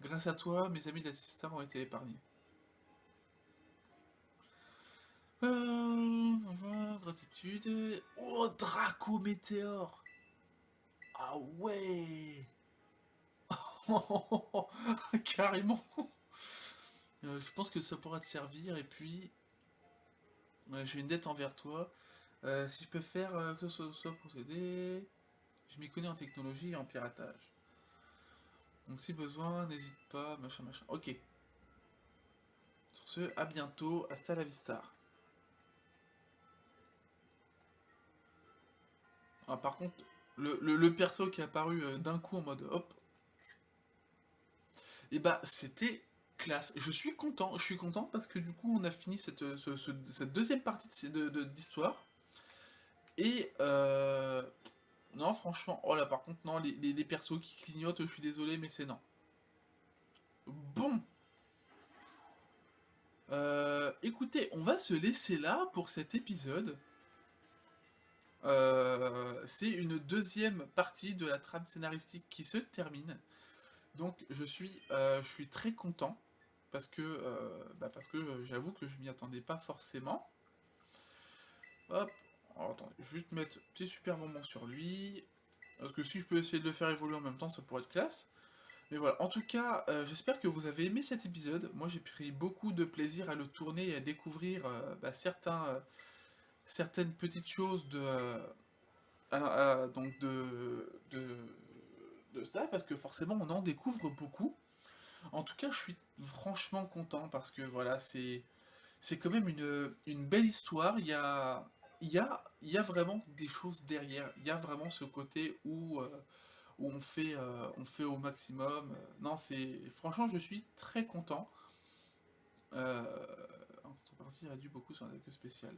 Grâce à toi, mes amis de la Sister ont été épargnés. Gratitude. Oh, Draco Météore. Ah ouais. Carrément. Je pense que ça pourra te servir. Et puis, j'ai une dette envers toi. Si je peux faire que ce soit pour t'aider, je m'y connais en technologie et en piratage. Donc si besoin, n'hésite pas, machin machin. Ok. Sur ce, à bientôt, hasta la vista. Ah, par contre, le perso qui est apparu d'un coup en mode hop, et bah c'était classe. Je suis content parce que du coup on a fini cette deuxième partie d'histoire. Et non, franchement, oh là par contre, non, les persos qui clignotent, je suis désolé, mais c'est non. Bon, écoutez, on va se laisser là pour cet épisode. C'est une deuxième partie de la trame scénaristique qui se termine. Donc je suis très content parce que j'avoue que je m'y attendais pas forcément. Hop, alors, attendez, je vais juste mettre un petit super moment sur lui. Parce que si je peux essayer de le faire évoluer en même temps, ça pourrait être classe. Mais voilà, en tout cas, j'espère que vous avez aimé cet épisode. Moi j'ai pris beaucoup de plaisir à le tourner et à découvrir certaines petites choses donc de ça, parce que forcément on en découvre beaucoup. En tout cas, je suis franchement content parce que voilà, c'est quand même une belle histoire. Il y a vraiment des choses derrière. Il y a vraiment ce côté où on fait au maximum. Non, c'est franchement, je suis très content. En contrepartie, il réduit beaucoup sur la queue spéciale.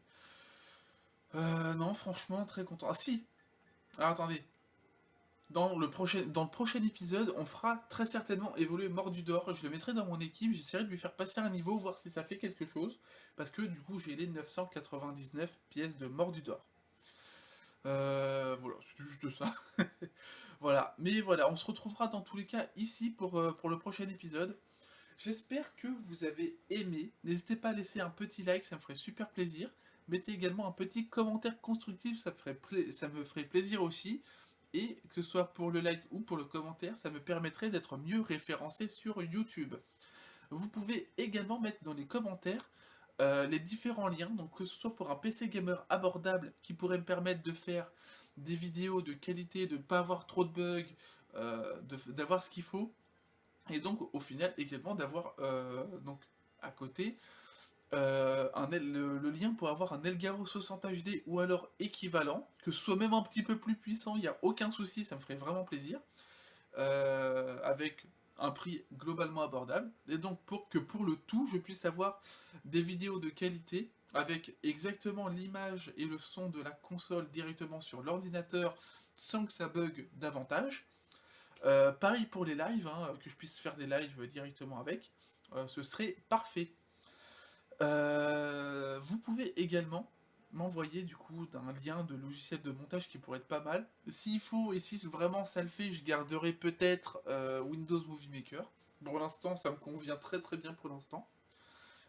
Non, franchement, très content. Ah si. Alors attendez, dans le prochain épisode, on fera très certainement évoluer Mordudor. Je le mettrai dans mon équipe, j'essaierai de lui faire passer un niveau, voir si ça fait quelque chose. Parce que du coup, j'ai les 999 pièces de Mordudor. Voilà, c'est juste ça. Voilà, mais voilà, on se retrouvera dans tous les cas ici pour le prochain épisode. J'espère que vous avez aimé. N'hésitez pas à laisser un petit like, ça me ferait super plaisir. Mettez également un petit commentaire constructif, ça me ferait plaisir aussi. Et que ce soit pour le like ou pour le commentaire, ça me permettrait d'être mieux référencé sur YouTube. Vous pouvez également mettre dans les commentaires les différents liens, donc que ce soit pour un PC gamer abordable qui pourrait me permettre de faire des vidéos de qualité, de ne pas avoir trop de bugs, d'avoir ce qu'il faut, et donc au final également d'avoir donc à côté le lien pour avoir un Elgato 60 HD ou alors équivalent, que ce soit même un petit peu plus puissant, il n'y a aucun souci, ça me ferait vraiment plaisir, avec un prix globalement abordable, et donc pour que pour le tout, je puisse avoir des vidéos de qualité, avec exactement l'image et le son de la console directement sur l'ordinateur, sans que ça bug davantage. Pareil pour les lives, hein, que je puisse faire des lives directement avec, ce serait parfait. Vous pouvez également m'envoyer du coup un lien de logiciel de montage qui pourrait être pas mal. S'il faut, et si vraiment ça le fait, je garderai peut-être Windows Movie Maker. Pour l'instant, ça me convient très très bien pour l'instant.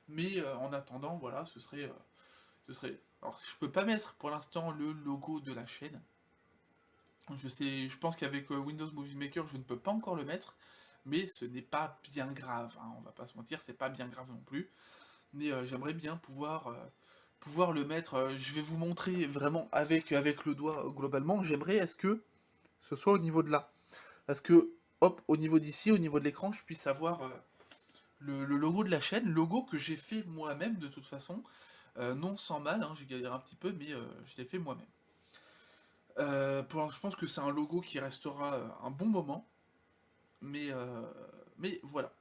Mais en attendant, voilà, ce serait. Alors, je peux pas mettre pour l'instant le logo de la chaîne. Je pense qu'avec Windows Movie Maker, je ne peux pas encore le mettre, mais ce n'est pas bien grave, hein, on va pas se mentir, c'est pas bien grave non plus. Mais j'aimerais bien pouvoir le mettre. Je vais vous montrer vraiment avec le doigt globalement. J'aimerais est-ce que ce soit au niveau de là. Parce que, hop, au niveau d'ici, au niveau de l'écran, je puisse avoir le logo de la chaîne, logo que j'ai fait moi-même de toute façon. Non sans mal, hein, j'ai galéré un petit peu, mais je l'ai fait moi-même. Je pense que c'est un logo qui restera un bon moment, mais, euh, mais voilà.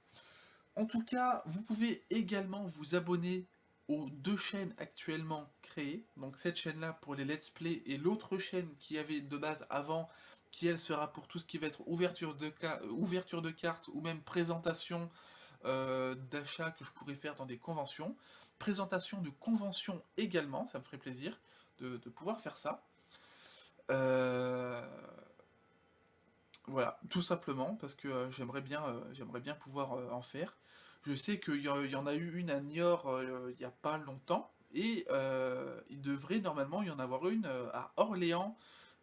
En tout cas, vous pouvez également vous abonner aux deux chaînes actuellement créées. Donc cette chaîne-là pour les let's play et l'autre chaîne qui avait de base avant, qui elle sera pour tout ce qui va être ouverture de cartes ou même présentation d'achats que je pourrais faire dans des conventions. Présentation de conventions également, ça me ferait plaisir de pouvoir faire ça. Euh, voilà, tout simplement, parce que j'aimerais bien pouvoir en faire. Je sais qu'il y en a eu une à Niort il n'y a pas longtemps, et il devrait normalement y en avoir une à Orléans,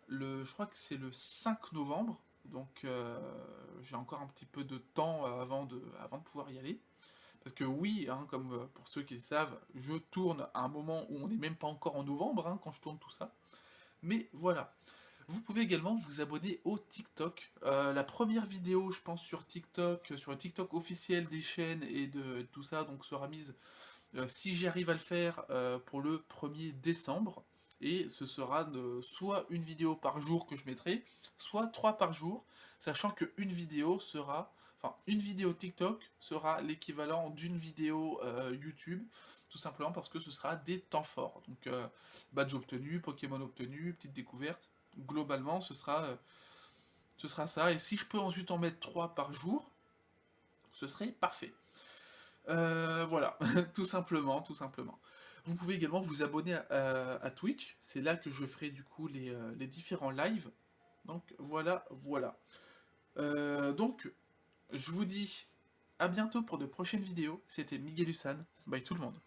je crois que c'est le 5 novembre, donc j'ai encore un petit peu de temps avant de pouvoir y aller. Parce que oui, hein, comme pour ceux qui le savent, je tourne à un moment où on n'est même pas encore en novembre hein, quand je tourne tout ça. Mais voilà. Vous pouvez également vous abonner au TikTok. La première vidéo, je pense, sur le TikTok officiel des chaînes et de tout ça, donc sera mise, si j'y arrive à le faire, pour le 1er décembre. Et ce sera soit une vidéo par jour que je mettrai, soit trois par jour, sachant qu'une vidéo sera, enfin, une vidéo TikTok sera l'équivalent d'une vidéo YouTube, tout simplement parce que ce sera des temps forts. Donc, badge obtenu, Pokémon obtenu, petite découverte. Globalement, ce sera ça. Et si je peux ensuite en mettre 3 par jour, ce serait parfait. Voilà, tout simplement, tout simplement. Vous pouvez également vous abonner à Twitch, c'est là que je ferai du coup les différents lives. Donc voilà, voilà. Donc, je vous dis à bientôt pour de prochaines vidéos. C'était Miguel Hussan. Bye tout le monde.